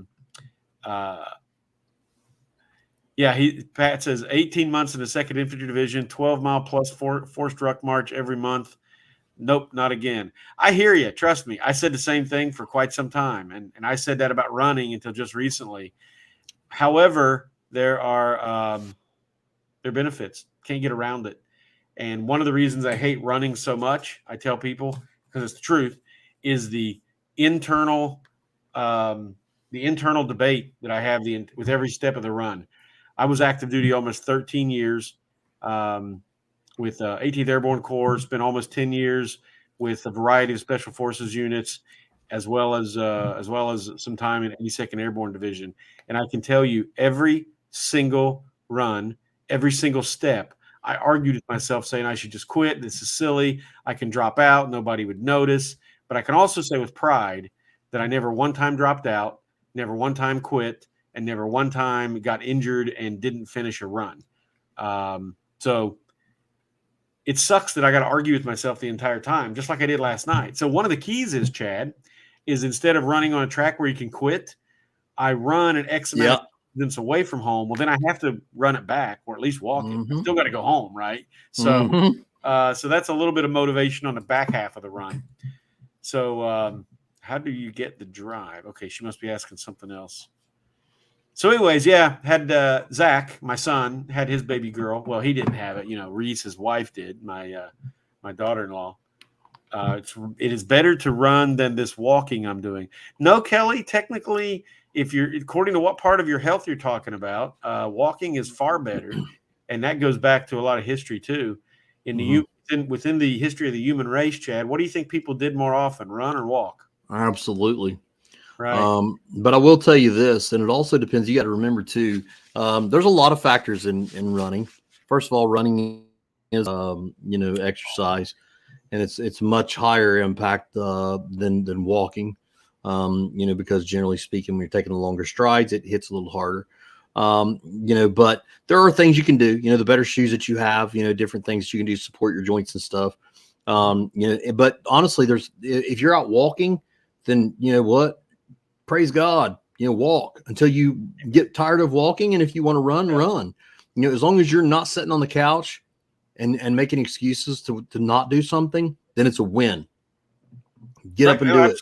says 18 months in the 2nd Infantry Division, 12 mile plus forced ruck march every month. Nope, not again. I hear you. Trust me. I said the same thing for quite some time. And I said that about running until just recently. However, there are benefits. Can't get around it. And one of the reasons I hate running so much, I tell people, because it's the truth, is the internal debate that I have with every step of the run. I was active duty almost 13 years with 18th Airborne Corps, spent almost 10 years with a variety of Special Forces units, as well as some time in 82nd Airborne Division. And I can tell you, every single run, every single step, I argued with myself saying I should just quit. This is silly. I can drop out. Nobody would notice. But I can also say with pride that I never one time dropped out, never one time quit, and never one time got injured and didn't finish a run. So it sucks that I got to argue with myself the entire time, just like I did last night. So one of the keys is, Chad, is instead of running on a track where you can quit, I run an X amount of distance away from home. Well, then I have to run it back or at least walk it. I still got to go home, right? So so that's a little bit of motivation on the back half of the run. So how do you get the drive? Okay, she must be asking something else. So anyways, yeah, had Zach, my son, had his baby girl. Well, he didn't have it. You know, Reese, his wife, did, my daughter-in-law. It is better to run than this walking I'm doing. No, Kelly, technically, if you're according to what part of your health you're talking about, walking is far better. And that goes back to a lot of history too. Within the history of the human race, Chad, what do you think people did more often, run or walk? Absolutely. Right. But I will tell you this, and it also depends. You got to remember too, there's a lot of factors in running. First of all, running is, exercise, and it's much higher impact than walking. Because generally speaking, when you're taking the longer strides, it hits a little harder. But there are things you can do, the better shoes that you have, different things you can do to support your joints and stuff. But honestly, if you're out walking, then praise God, walk until you get tired of walking. And if you want to run, run, as long as you're not sitting on the couch and making excuses to not do something, then it's a win. Get up and do it.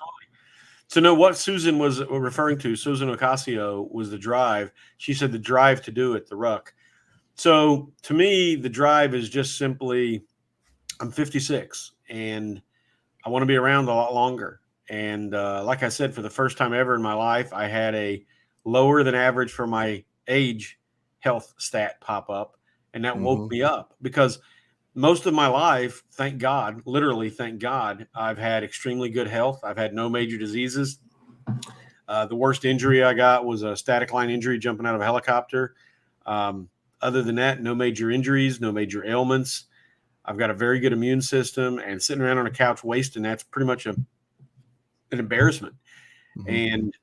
So no, what Susan was referring to, Susan Ocasio, was the drive. She said the drive to do it, the ruck. So to me, the drive is just simply, I'm 56 and I want to be around a lot longer. And like I said, for the first time ever in my life, I had a lower than average for my age health stat pop up. And that woke me up because most of my life, thank God, literally, thank God, I've had extremely good health. I've had no major diseases. The worst injury I got was a static line injury jumping out of a helicopter. Other than that, no major injuries, no major ailments. I've got a very good immune system, and sitting around on a couch wasting, that's pretty much an embarrassment. And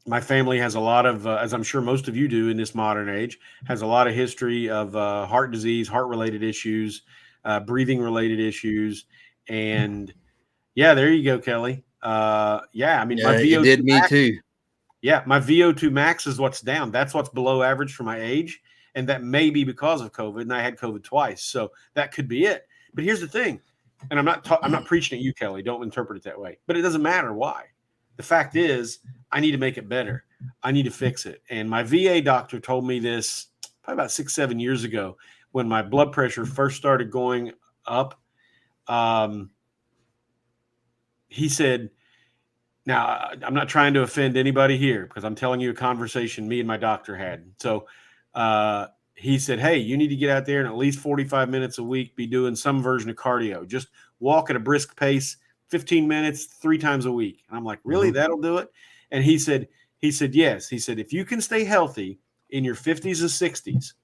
my family has a lot of, as I'm sure most of you do in this modern age, has a lot of history of heart disease, heart-related issues, breathing-related issues. And, yeah, there you go, Kelly. My VO2 it did me max, too. Yeah, my VO2 max is what's down. That's what's below average for my age. And that may be because of COVID, and I had COVID twice. So that could be it. But here's the thing, and I'm not preaching at you, Kelly. Don't interpret it that way. But it doesn't matter why. The fact is, I need to make it better. I need to fix it. And my VA doctor told me this probably about 6-7 years ago when my blood pressure first started going up. He said, now I'm not trying to offend anybody here because I'm telling you a conversation me and my doctor had. So he said, hey, you need to get out there and at least 45 minutes a week be doing some version of cardio. Just walk at a brisk pace, 15 minutes, 3 times a week. And I'm like, really? That'll do it? And he said, yes. He said, if you can stay healthy in your 50s and 60s,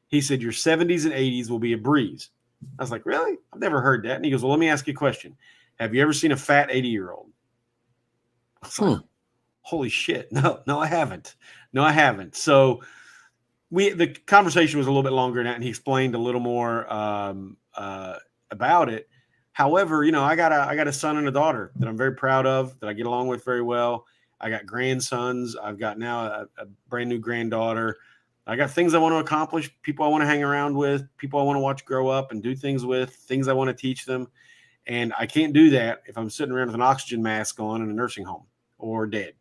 he said, your 70s and 80s will be a breeze. I was like, really? I've never heard that. And he goes, well, let me ask you a question. Have you ever seen a fat 80-year-old? I was like, holy shit. No, I haven't. So the conversation was a little bit longer than that, and he explained a little more about it. However, I got a son and a daughter that I'm very proud of, that I get along with very well. I got grandsons. I've got now a brand new granddaughter. I got things I want to accomplish, people I want to hang around with, people I want to watch grow up and do things with, things I want to teach them. And I can't do that if I'm sitting around with an oxygen mask on in a nursing home or dead.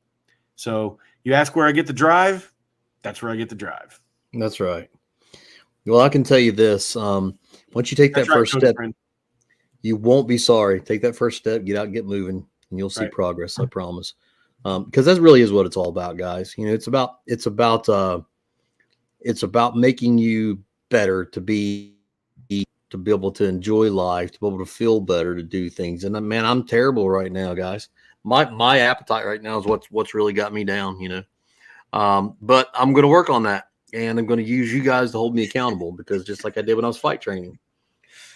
So you ask where I get the drive, that's where I get the drive. That's right. Well, I can tell you this. Once you take That's that right, first Coach step, Friend. you won't be sorry. Take that first step, get out and get moving, and you'll see Right. progress. I promise. Because that really is what it's all about, guys. You know, it's about making you better to be able to enjoy life, to be able to feel better, to do things. And man, I'm terrible right now, guys. My appetite right now is what's really got me down, you know. But I'm going to work on that, and I'm going to use you guys to hold me accountable, because just like I did when I was fight training,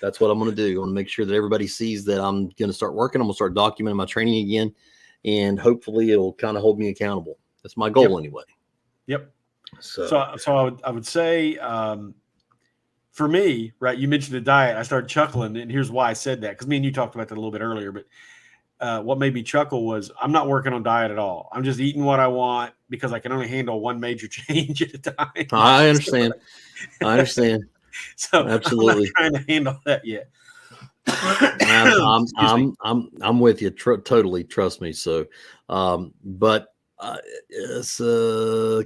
that's what I'm going to do. I want to make sure that everybody sees that I'm going to start working. I'm going to start documenting my training again, and hopefully it'll kind of hold me accountable. That's my goal anyway. Yep. So I would say, for me, right, you mentioned the diet. I started chuckling, and here's why I said that, because me and you talked about that a little bit earlier. But what made me chuckle was I'm not working on diet at all. I'm just eating what I want, because I can only handle one major change at a time. I understand. I understand. So Absolutely. I'm not trying to handle that yet. I'm with you. Totally. Trust me. So, but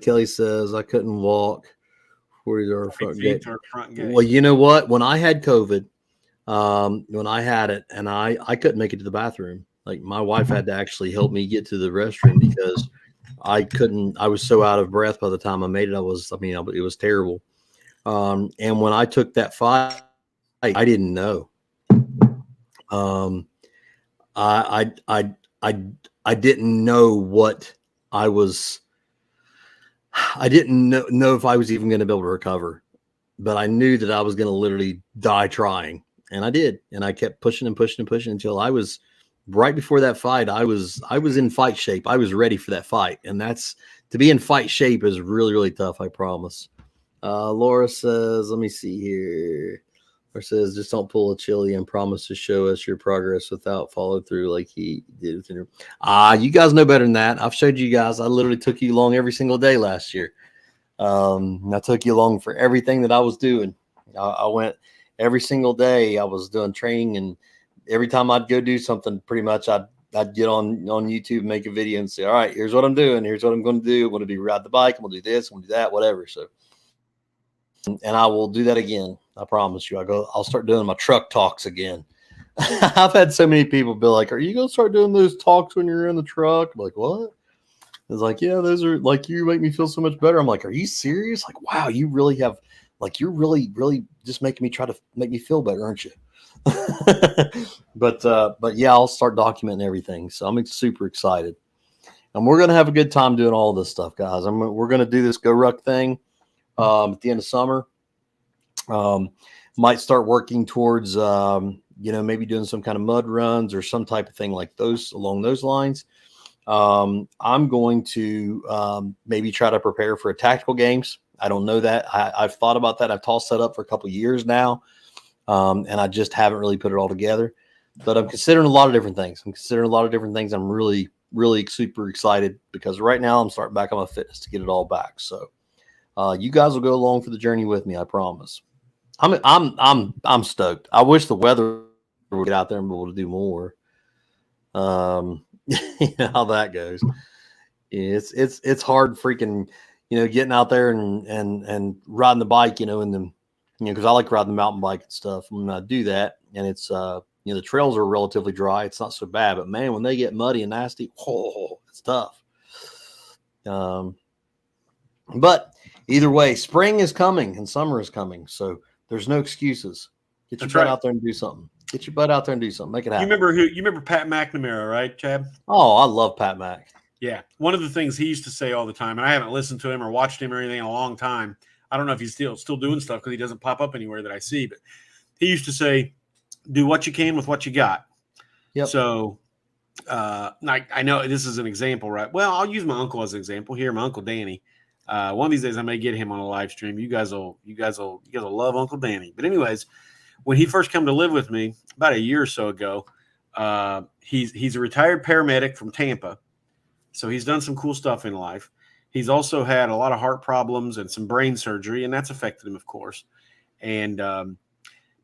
Kelly says I couldn't walk. Where's our front gate? Well, you know what? When I had COVID, when I had it, and I couldn't make it to the bathroom. Like, my wife had to actually help me get to the restroom, because I couldn't. I was so out of breath by the time I made it. It was terrible. And when I took that fight, I didn't know. I didn't know what I was. I didn't know if I was even going to be able to recover, but I knew that I was going to literally die trying, and I did. And I kept pushing and pushing and pushing until I was right before that fight. I was in fight shape. I was ready for that fight, and to be in fight shape is really, really tough. I promise. Laura says, let me see here. Or says, just don't pull a chili and promise to show us your progress without follow through like he did with him. You guys know better than that. I've showed you guys. I literally took you along every single day last year. I took you along for everything that I was doing. I went every single day. I was doing training, and every time I'd go do something, pretty much I'd get on YouTube, make a video, and say, all right, here's what I'm doing. Here's what I'm going to do. I'm going to do ride the bike. I'm going to do this. I'm going to do that, whatever. So, and I will do that again. I promise you. I'll start doing my truck talks again. I've had so many people be like, are you going to start doing those talks when you're in the truck? I'm like, what? It's like, yeah, those are like, you make me feel so much better. I'm like, are you serious? Like, wow, you really have, like, you're really, really just making me try to make me feel better, aren't you? But yeah, I'll start documenting everything. So I'm super excited. And we're going to have a good time doing all this stuff, guys. We're going to do this Go Ruck thing at the end of summer. Might start working towards, maybe doing some kind of mud runs or some type of thing like those, along those lines. I'm going to maybe try to prepare for a tactical games. I don't know that. I've thought about that. I've tossed that up for a couple of years now, and I just haven't really put it all together. But I'm considering a lot of different things. I'm really, really super excited, because right now I'm starting back on my fitness to get it all back. So you guys will go along for the journey with me. I promise. I'm stoked. I wish the weather would get out there and be able to do more. You know how that goes. It's hard freaking, getting out there and riding the bike, because I like riding the mountain bike and stuff. When I do that, and it's the trails are relatively dry, it's not so bad. But man, when they get muddy and nasty, it's tough. But either way, spring is coming and summer is coming, so there's no excuses. Get your butt out there and do something. Get your butt out there and do something. Make it happen. You remember Pat McNamara, right, Chad? Oh, I love Pat Mac. Yeah. One of the things he used to say all the time, and I haven't listened to him or watched him or anything in a long time. I don't know if he's still doing stuff, because he doesn't pop up anywhere that I see, but he used to say, do what you can with what you got. Yep. So I know this is an example, right? Well, I'll use my uncle as an example here. My Uncle Danny. One of these days I may get him on a live stream. You guys will love Uncle Danny. But anyways, when he first came to live with me about a year or so ago, he's a retired paramedic from Tampa. So he's done some cool stuff in life. He's also had a lot of heart problems and some brain surgery, and that's affected him, of course. And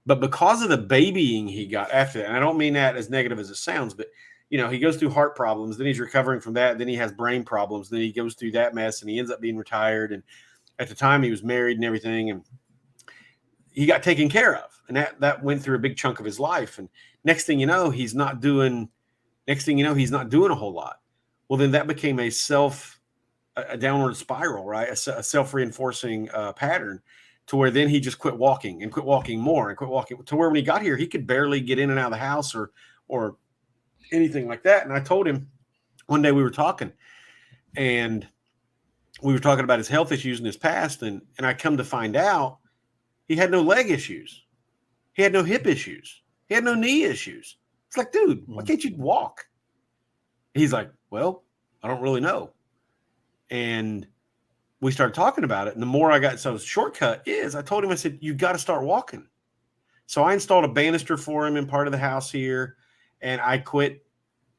But because of the babying he got after that, and I don't mean that as negative as it sounds, but he goes through heart problems, then he's recovering from that, then he has brain problems, then he goes through that mess, and he ends up being retired. And at the time, he was married and everything, and he got taken care of, and that went through a big chunk of his life. And next thing you know, he's not doing a whole lot. Well, then that became a downward spiral, right? A self-reinforcing pattern, to where then he just quit walking and quit walking more and quit walking, to where when he got here, he could barely get in and out of the house or anything like that. And I told him one day, we were talking about his health issues in his past. And I come to find out he had no leg issues. He had no hip issues. He had no knee issues. It's like, dude, why can't you walk? He's like, well, I don't really know. And we started talking about it. And the more I got, so the shortcut is, I told him, I said, you've got to start walking. So I installed a banister for him in part of the house here. And I quit.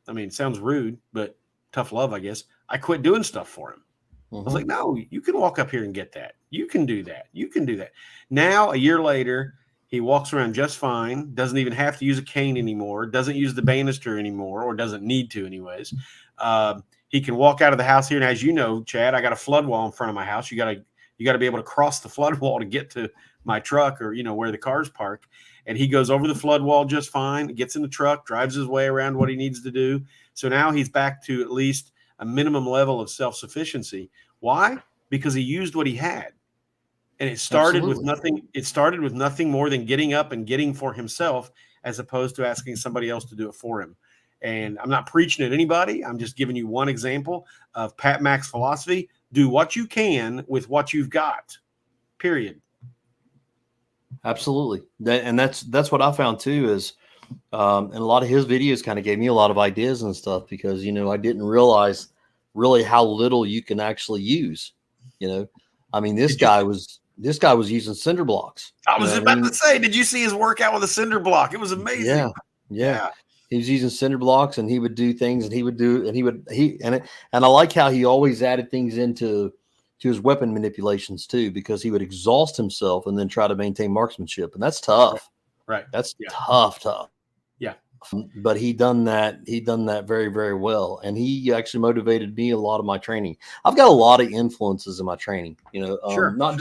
I mean, it sounds rude, but tough love, I guess. I quit doing stuff for him. I was like, no, you can walk up here and get that. You can do that. You can do that. Now, a year later, he walks around just fine, doesn't even have to use a cane anymore, doesn't use the banister anymore, or doesn't need to anyways. He can walk out of the house here. And as you know, Chad, I got a flood wall in front of my house. You got to be able to cross the flood wall to get to my truck, or, where the car's parked. And he goes over the flood wall just fine, gets in the truck, drives his way around what he needs to do. So now he's back to at least a minimum level of self-sufficiency. Why? Because he used what he had. And it started with nothing. It started with nothing more than getting up and getting for himself, as opposed to asking somebody else to do it for him. And I'm not preaching at anybody. I'm just giving you one example of Pat Mack's philosophy. Do what you can with what you've got, period. Absolutely. That's what I found too, is and a lot of his videos kind of gave me a lot of ideas and stuff, because, I didn't realize really how little you can actually use. I mean, this guy was using cinder blocks. I was about to say, did you see his workout with a cinder block? It was amazing. Yeah. He was using cinder blocks, and he would do things, and I like how he always added things into his weapon manipulations too, because he would exhaust himself and then try to maintain marksmanship. And that's tough. Right. That's tough. Yeah. But he done that very, very well. And he actually motivated me a lot of my training. I've got a lot of influences in my training, not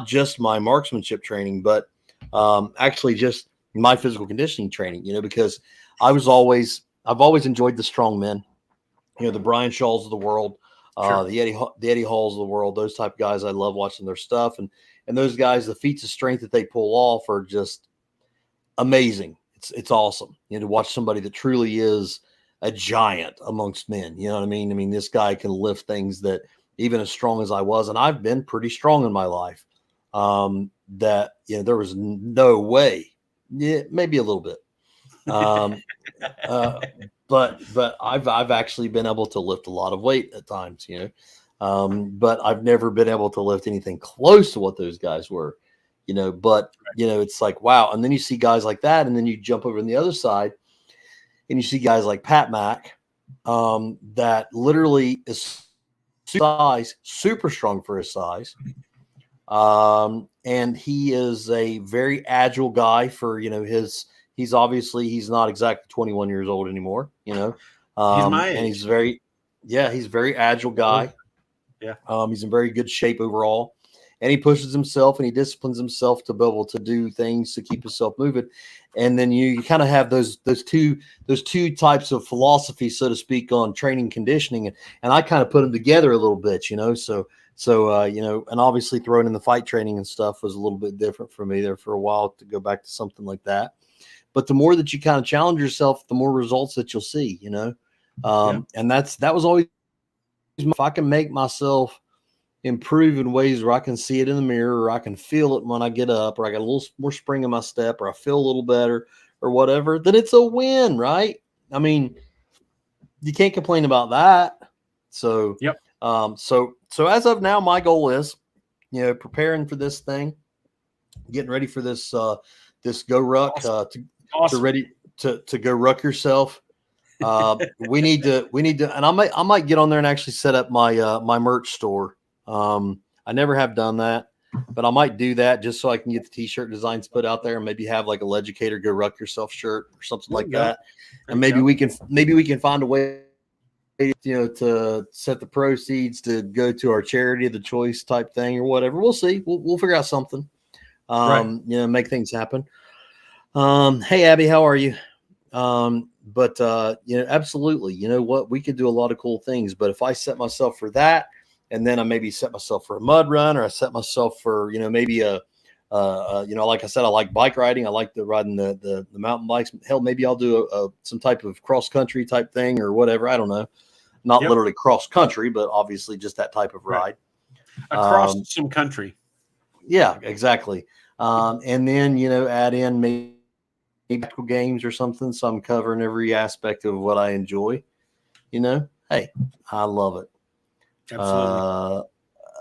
just my marksmanship training, but actually just my physical conditioning training, because I've always enjoyed the strong men, the Brian Shaws of the world, the Eddie Halls of the world, those type of guys. I love watching their stuff. And those guys, the feats of strength that they pull off are just amazing. It's awesome, to watch somebody that truly is a giant amongst men. You know what I mean? I mean, this guy can lift things that, even as strong as I was, and I've been pretty strong in my life, that, there was no way. Yeah, maybe a little bit. But I've actually been able to lift a lot of weight at times, but I've never been able to lift anything close to what those guys were, but, it's like, wow. And then you see guys like that, and then you jump over on the other side and you see guys like Pat Mack, that literally is super strong for his size. And he is a very agile guy for, he's not exactly 21 years old anymore, he's my age. And he's very agile guy. Yeah. He's in very good shape overall, and he pushes himself and he disciplines himself to be able to do things to keep himself moving. And then you kind of have those two types of philosophy, so to speak, on training conditioning. And I kind of put them together a little bit, So, and obviously throwing in the fight training and stuff was a little bit different for me there for a while, to go back to something like that. But the more that you kind of challenge yourself, the more results that you'll see, And that was always, if I can make myself improve in ways where I can see it in the mirror, or I can feel it when I get up, or I got a little more spring in my step, or I feel a little better or whatever, then it's a win, right? I mean, you can't complain about that. So, yep. So as of now, my goal is, preparing for this thing, getting ready for this go ruck, to ready to go ruck yourself. We need to, and I might get on there and actually set up my merch store. I never have done that. but I might do that just so I can get the t-shirt designs put out there and maybe have like a Leducator Go Ruck Yourself shirt or something There like you go. that. There And you maybe we can find a way, to set the proceeds to go to our charity of the choice type thing or whatever. We'll see. We'll figure out something. Right. Make things happen. Hey Abby, how are you? But absolutely, you know what? We could do a lot of cool things, but if I set myself for that, and then I maybe set myself for a mud run, or I set myself for, maybe like I said, I like bike riding. I like riding the mountain bikes. Hell, maybe I'll do some type of cross country type thing or whatever. I don't know. Not literally cross country, but obviously just that type of ride. Across some country. Yeah, exactly. And then, add in maybe games or something. So I'm covering every aspect of what I enjoy. Hey, I love it. Absolutely.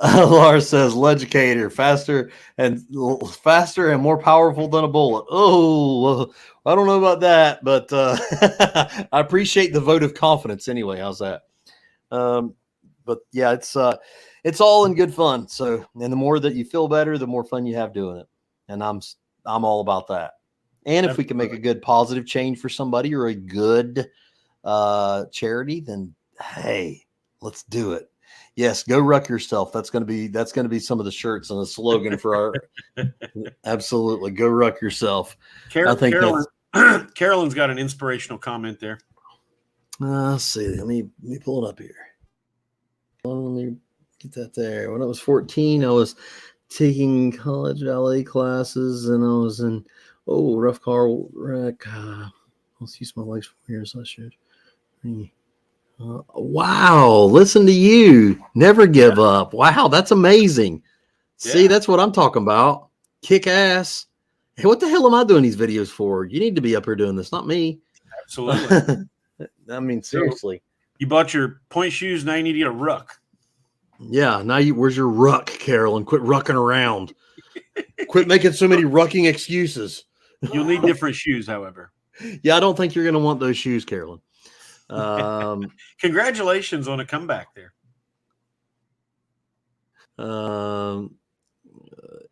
Lars says Leducator, faster and more powerful than a bullet. Oh, I don't know about that, but I appreciate the vote of confidence anyway. How's that? But yeah, it's all in good fun. So, and the more that you feel better, the more fun you have doing it. And I'm all about that. And if we can make a good positive change for somebody or a good charity, then hey, let's do it. Yes, go ruck yourself. That's gonna be some of the shirts and the slogan for our absolutely go ruck yourself. I think Carolyn's got an inspirational comment there. Let's see. Let me pull it up here. Let me get that there. When I was 14, I was taking college ballet classes, and I was in rough car wreck. Let's use my legs from here, so I should. Wow, listen to you. Never give up. Wow, that's amazing. See, that's what I'm talking about. Kick ass. Hey, what the hell am I doing these videos for? You need to be up here doing this, not me. Absolutely. I mean, seriously. So you bought your point shoes, now you need to get a ruck. Yeah, now where's your ruck, Carolyn? Quit rucking around. Quit making so many rucking excuses. You'll need different shoes, however. Yeah, I don't think you're going to want those shoes, Carolyn. Congratulations on a comeback there.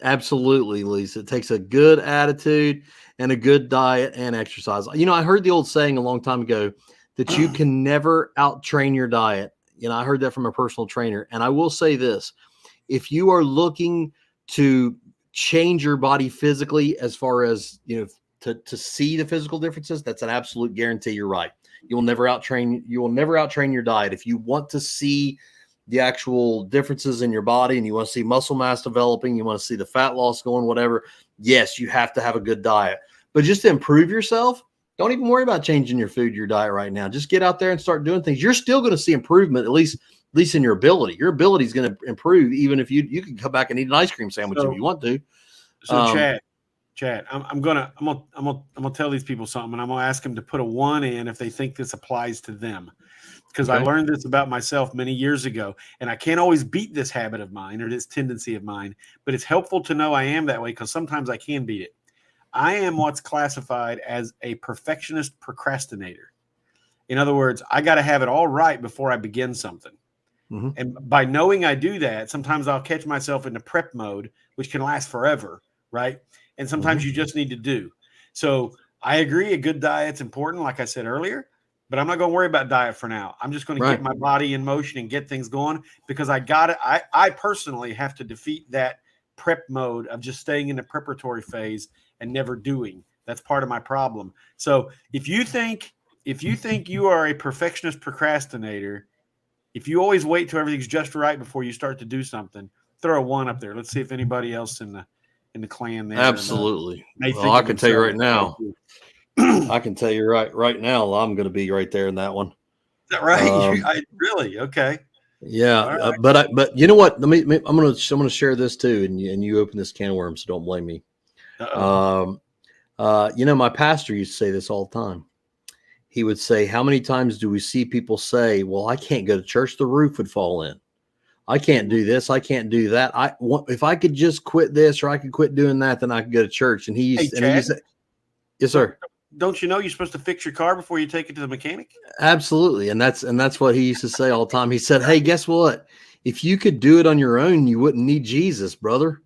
Absolutely, Lisa. It takes a good attitude and a good diet and exercise. I heard the old saying a long time ago that you can never out-train your diet. I heard that from a personal trainer. And I will say this, if you are looking to change your body physically, as far as, to see the physical differences, that's an absolute guarantee. You're right. You will never out-train your diet. If you want to see the actual differences in your body and you want to see muscle mass developing, you want to see the fat loss going, whatever, yes, you have to have a good diet. But just to improve yourself, don't even worry about changing your food, your diet right now. Just get out there and start doing things. You're still going to see improvement, at least in your ability. Your ability is going to improve, even if you can come back and eat an ice cream sandwich if you want to. So Chad, I'm gonna tell these people something, and I'm gonna ask them to put a 1 in if they think this applies to them, because I learned this about myself many years ago, and I can't always beat this habit of mine or this tendency of mine, but it's helpful to know I am that way, because sometimes I can beat it. I am what's classified as a perfectionist procrastinator. In other words, I got to have it all right before I begin something. Mm-hmm. And by knowing I do that, sometimes I'll catch myself in the prep mode, which can last forever, right? And sometimes you just need to do. So I agree, a good diet's important, like I said earlier, but I'm not going to worry about diet for now. I'm just going to get my body in motion and get things going, because I personally have to defeat that prep mode of just staying in the preparatory phase and never doing. That's part of my problem. So if you think you are a perfectionist procrastinator, if you always wait till everything's just right before you start to do something, throw a 1 up there. Let's see if anybody else in the clan there. Absolutely. Well, I can tell you right now. I can tell you right now, I'm going to be right there in that one. Is that right? Really? Okay. Yeah, right. But you know what? I'm going to share this too, and you open this can of worms, so don't blame me. My pastor used to say this all the time. He would say, how many times do we see people say, well, I can't go to church, the roof would fall in. I can't do this. I can't do that. If I could just quit this, or I could quit doing that, then I could go to church. And he used to say, yes, sir. Don't you know you're supposed to fix your car before you take it to the mechanic? Absolutely. And that's what he used to say all the time. He said, hey, guess what? If you could do it on your own, you wouldn't need Jesus, brother.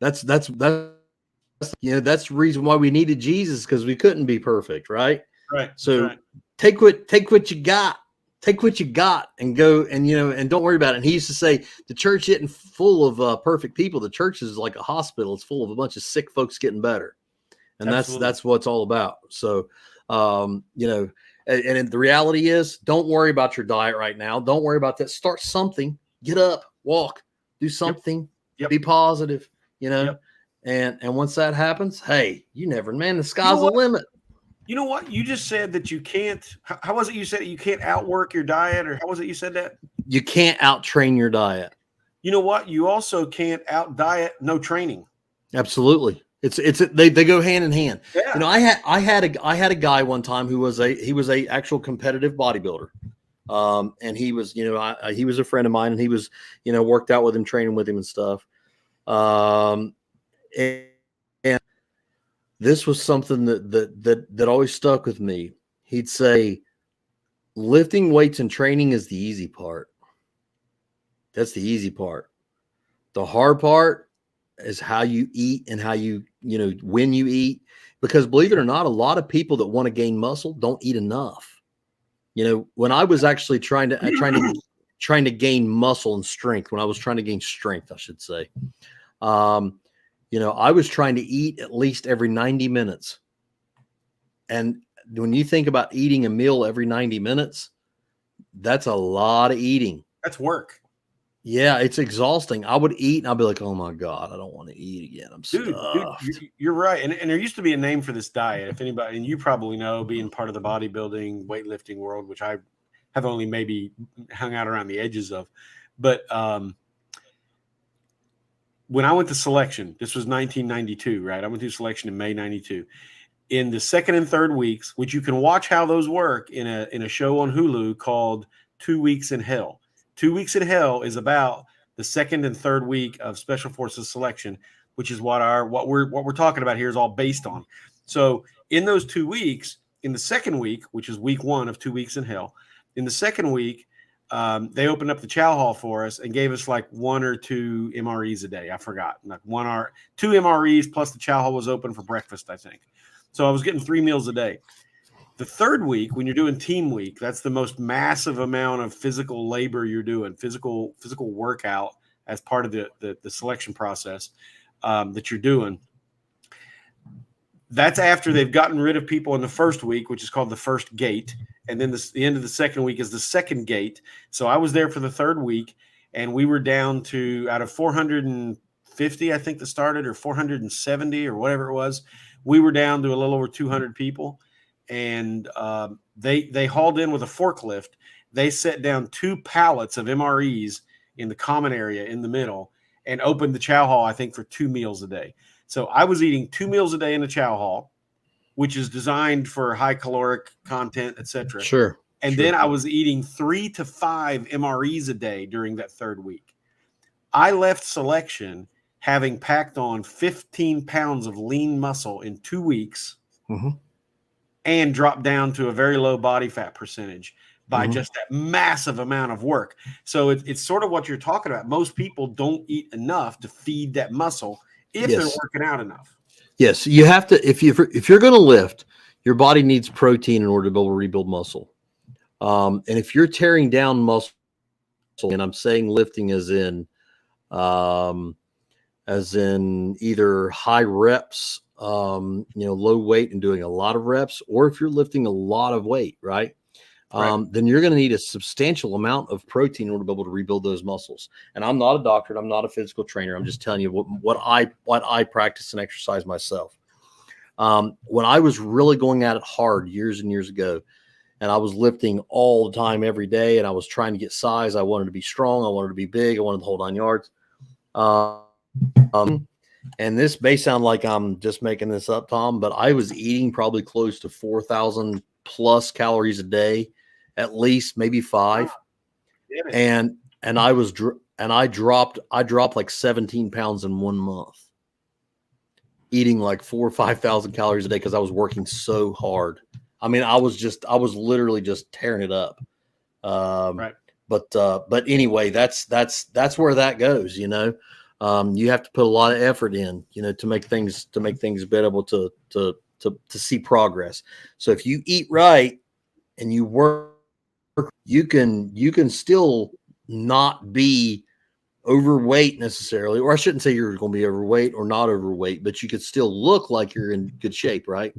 That's that's the reason why we needed Jesus, because we couldn't be perfect, right? Right. So right. take what you got. Take what you got and go, and and don't worry about it. And he used to say the church isn't full of perfect people. The church is like a hospital. It's full of a bunch of sick folks getting better. And Absolutely. that's what it's all about. So, and the reality is, don't worry about your diet right now. Don't worry about that. Start something. Get up, walk, do something. Yep. Be positive. Yep. And once that happens, hey, the sky's the limit. You know what? You just said that you can't. How was it you said you can't outwork your diet, or how was it you said that? You can't out-train your diet. You know what? You also can't out-diet no training. Absolutely. They go hand in hand. Yeah. I had a guy one time who was a actual competitive bodybuilder. And he was, he was a friend of mine, and he was, worked out with him, training with him and stuff. And this was something that always stuck with me. He'd say, lifting weights and training is the easy part. That's the easy part. The hard part is how you eat and how when you eat, because believe it or not, a lot of people that want to gain muscle don't eat enough. When I was actually trying to gain muscle and strength, when I was trying to gain strength, I should say, I was trying to eat at least every 90 minutes. And when you think about eating a meal every 90 minutes, that's a lot of eating. That's work. Yeah, it's exhausting. I would eat and I'd be like, oh my God, I don't want to eat again. I'm Dude, stuffed. you're right. And there used to be a name for this diet. If anybody, and you probably know, being part of the bodybuilding, weightlifting world, which I have only maybe hung out around the edges of. But when I went to selection, this was 1992, right? I went to selection in May 92. In the second and third weeks, which you can watch how those work in a show on Hulu called 2 Weeks in Hell. 2 Weeks in Hell is about the second and third week of Special Forces selection, which is what we're talking about here is all based on. So in those 2 weeks, in the second week, which is week 1 of 2 Weeks in Hell, in the second week, they opened up the chow hall for us and gave us like 1 or 2 MREs a day. I forgot, like 2 MREs plus the chow hall was open for breakfast, I think. So I was getting 3 meals a day. The third week, when you're doing team week, that's the most massive amount of physical labor you're doing, physical workout as part of the selection process that you're doing. That's after they've gotten rid of people in the first week, which is called the first gate. And then the end of the second week is the second gate. So I was there for the third week, and we were down to, out of 450, I think that started, or 470 or whatever it was, we were down to a little over 200 people. And they hauled in with a forklift. They set down 2 pallets of MREs in the common area in the middle and opened the chow hall, I think, for 2 meals a day. So I was eating 2 meals a day in the chow hall, which is designed for high caloric content, etc. Sure. And then I was eating 3 to 5 MREs a day during that third week. I left selection having packed on 15 pounds of lean muscle in 2 weeks. Mm-hmm. And drop down to a very low body fat percentage by just that massive amount of work. So it's sort of what you're talking about. Most people don't eat enough to feed that muscle if they're working out enough. Yes, you have to. If you're going to lift, your body needs protein in order to be able to rebuild muscle. And if you're tearing down muscle, and I'm saying lifting as in either high reps, low weight and doing a lot of reps, or if you're lifting a lot of weight, right? Then you're going to need a substantial amount of protein in order to be able to rebuild those muscles. And I'm not a doctor. I'm not a physical trainer. I'm just telling you what I practice and exercise myself. When I was really going at it hard years and years ago, and I was lifting all the time, every day, and I was trying to get size. I wanted to be strong. I wanted to be big. I wanted the whole 9 yards. And this may sound like I'm just making this up, Tom, but I was eating probably close to 4,000 plus calories a day, at least maybe 5. Wow. And I dropped like 17 pounds in 1 month, eating like 4,000 or 5,000 calories a day because I was working so hard. I mean, I was literally just tearing it up. But anyway, that's where that goes, You have to put a lot of effort in, to make things be able to see progress. So if you eat right and you work, you can still not be overweight necessarily, or I shouldn't say you're going to be overweight or not overweight, but you could still look like you're in good shape, right?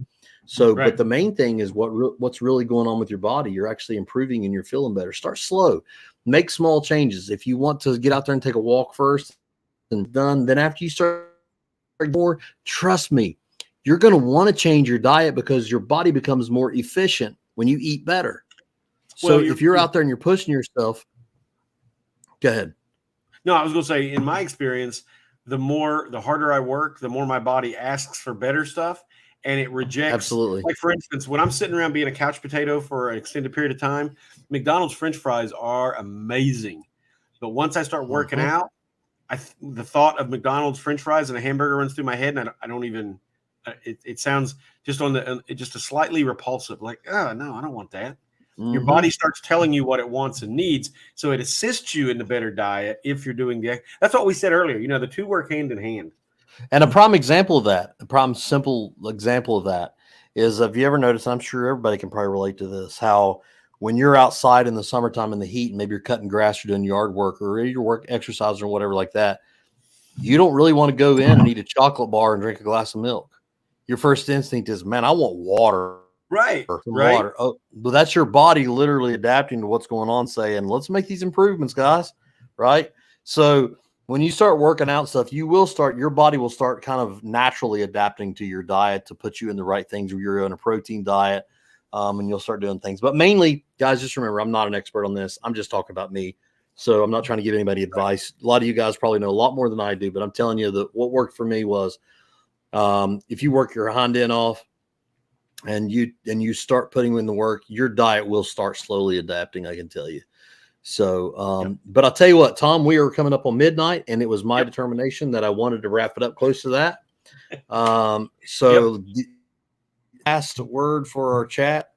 So, Right. but the main thing is what's really going on with your body. You're actually improving and you're feeling better. Start slow, make small changes. If you want to get out there and take a walk first and done, then after you start more, trust me, you're going to want to change your diet because your body becomes more efficient when you eat better. So Well, if you're out there and you're pushing yourself, go ahead. No, I was going to say, in my experience, the harder I work, the more my body asks for better stuff, and it rejects. Absolutely. Like, for instance, when I'm sitting around being a couch potato for an extended period of time, McDonald's French fries are amazing. But once I start working out, the thought of McDonald's French fries and a hamburger runs through my head, and I don't even. It sounds just just a slightly repulsive. Like, oh no, I don't want that. Your body starts telling you what it wants and needs, so it assists you in the better diet if you're doing that's what we said earlier. The two work hand in hand. And a prime example of that, simple example of that is, have you ever noticed, I'm sure everybody can probably relate to this, how when you're outside in the summertime in the heat, and maybe you're cutting grass or doing yard work or you're exercising or whatever like that, you don't really want to go in and eat a chocolate bar and drink a glass of milk. Your first instinct is, man, I want water. Right. Water. Oh, but that's your body literally adapting to what's going on, saying, let's make these improvements, guys. Right. So when you start working out stuff, your body will start kind of naturally adapting to your diet to put you in the right things. Where you're on a protein diet, and you'll start doing things. But mainly, guys, just remember, I'm not an expert on this. I'm just talking about me. So I'm not trying to give anybody advice. A lot of you guys probably know a lot more than I do, but I'm telling you that what worked for me was, if you work your hind end off, and you start putting in the work, your diet will start slowly adapting, I can tell you. So, but I'll tell you what, Tom, we are coming up on midnight, and it was my determination that I wanted to wrap it up close to that. Last word for our chat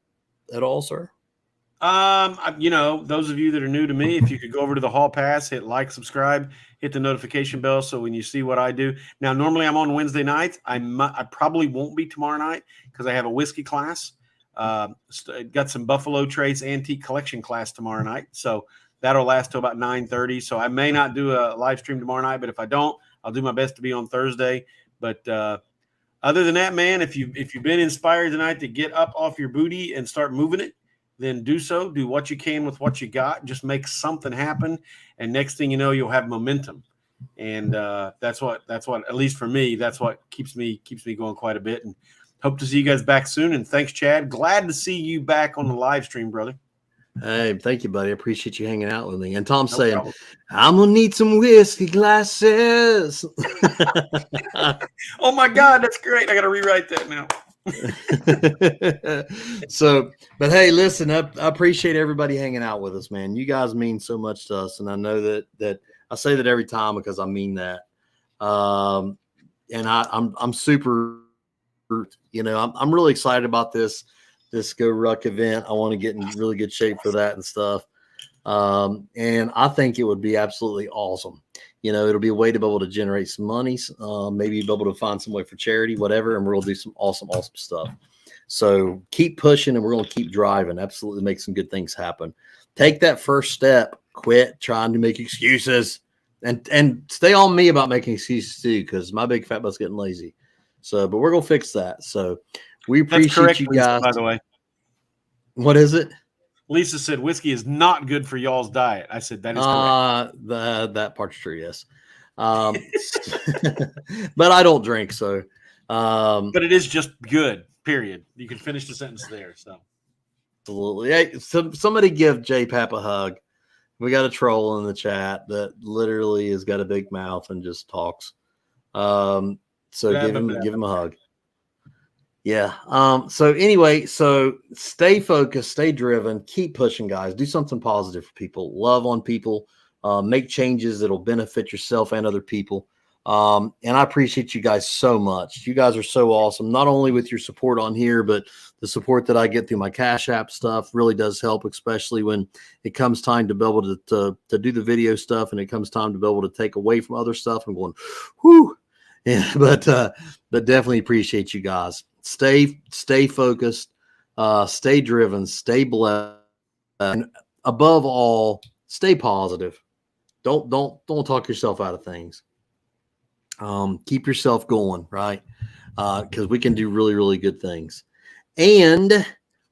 at all, sir? Those of you that are new to me, if you could go over to the Hall Pass, hit like, subscribe, hit the notification bell, so when you see what I do. Now, normally I'm on Wednesday nights. I probably won't be tomorrow night because I have a whiskey class. Got some Buffalo Trace antique collection class tomorrow night, so that'll last till about 9:30. So I may not do a live stream tomorrow night, but if I don't, I'll do my best to be on Thursday. But other than that, man, if you've been inspired tonight to get up off your booty and start moving it, then do so. Do what you can with what you got. Just make something happen, and next thing you know, you'll have momentum. And that's what at least for me, that's what keeps me going quite a bit. And hope to see you guys back soon. And thanks, Chad. Glad to see you back on the live stream, brother. Hey, thank you, buddy. I appreciate you hanging out with me. And Tom's saying, problem. I'm gonna need some whiskey glasses. Oh my God, that's great. I gotta rewrite that now. So, but hey, listen, I appreciate everybody hanging out with us, man. You guys mean so much to us, and I know that I say that every time because I mean that. And I'm super, I'm really excited about this Go Ruck event. I want to get in really good shape for that and stuff. And I think it would be absolutely awesome. It'll be a way to be able to generate some money, maybe be able to find some way for charity, whatever, and we're going to do some awesome stuff. So keep pushing, and we're going to keep driving. Absolutely make some good things happen. Take that first step. Quit trying to make excuses, and stay on me about making excuses too, because my big fat butt's getting lazy. So, but we're going to fix that. So we appreciate you guys. Lisa, by the way. What is it? Lisa said whiskey is not good for y'all's diet. I said that is correct. That part's true, yes. But I don't drink, so. But it is just good, period. You can finish the sentence there. So. Absolutely. Hey, somebody give J-Pap a hug. We got a troll in the chat that literally has got a big mouth and just talks. So give him a hug. Yeah. So anyway, so stay focused, stay driven, keep pushing, guys. Do something positive for people. Love on people. Make changes that'll benefit yourself and other people. And I appreciate you guys so much. You guys are so awesome, not only with your support on here, but the the support that I get through my Cash App stuff really does help, especially when it comes time to be able to do the video stuff, and it comes time to be able to take away from other stuff. I'm going, whoo. Yeah, but definitely appreciate you guys. Stay focused, stay driven, stay blessed, and above all, stay positive. Don't talk yourself out of things. Keep yourself going, right? Because we can do really, really good things. And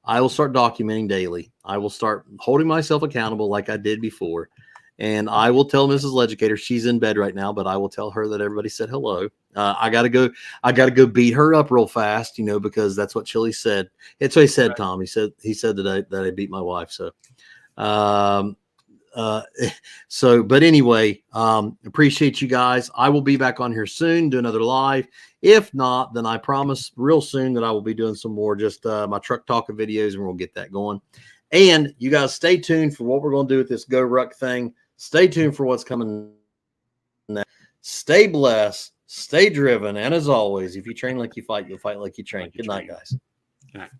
I will start documenting daily. I will start holding myself accountable like I did before. And I will tell Mrs. Legicator, she's in bed right now, but I will tell her that everybody said hello. I gotta go beat her up real fast, because that's what Chili said. It's what he said, Tom. He said that I beat my wife. So, but anyway, appreciate you guys. I will be back on here soon, do another live. If not, then I promise real soon that I will be doing some more, just my truck talking videos, and we'll get that going. And you guys stay tuned for what we're going to do with this Go Ruck thing. Stay tuned for what's coming next. Stay blessed, stay driven, and as always, if you train like you fight, you'll fight like you train. Good night, guys. Good night.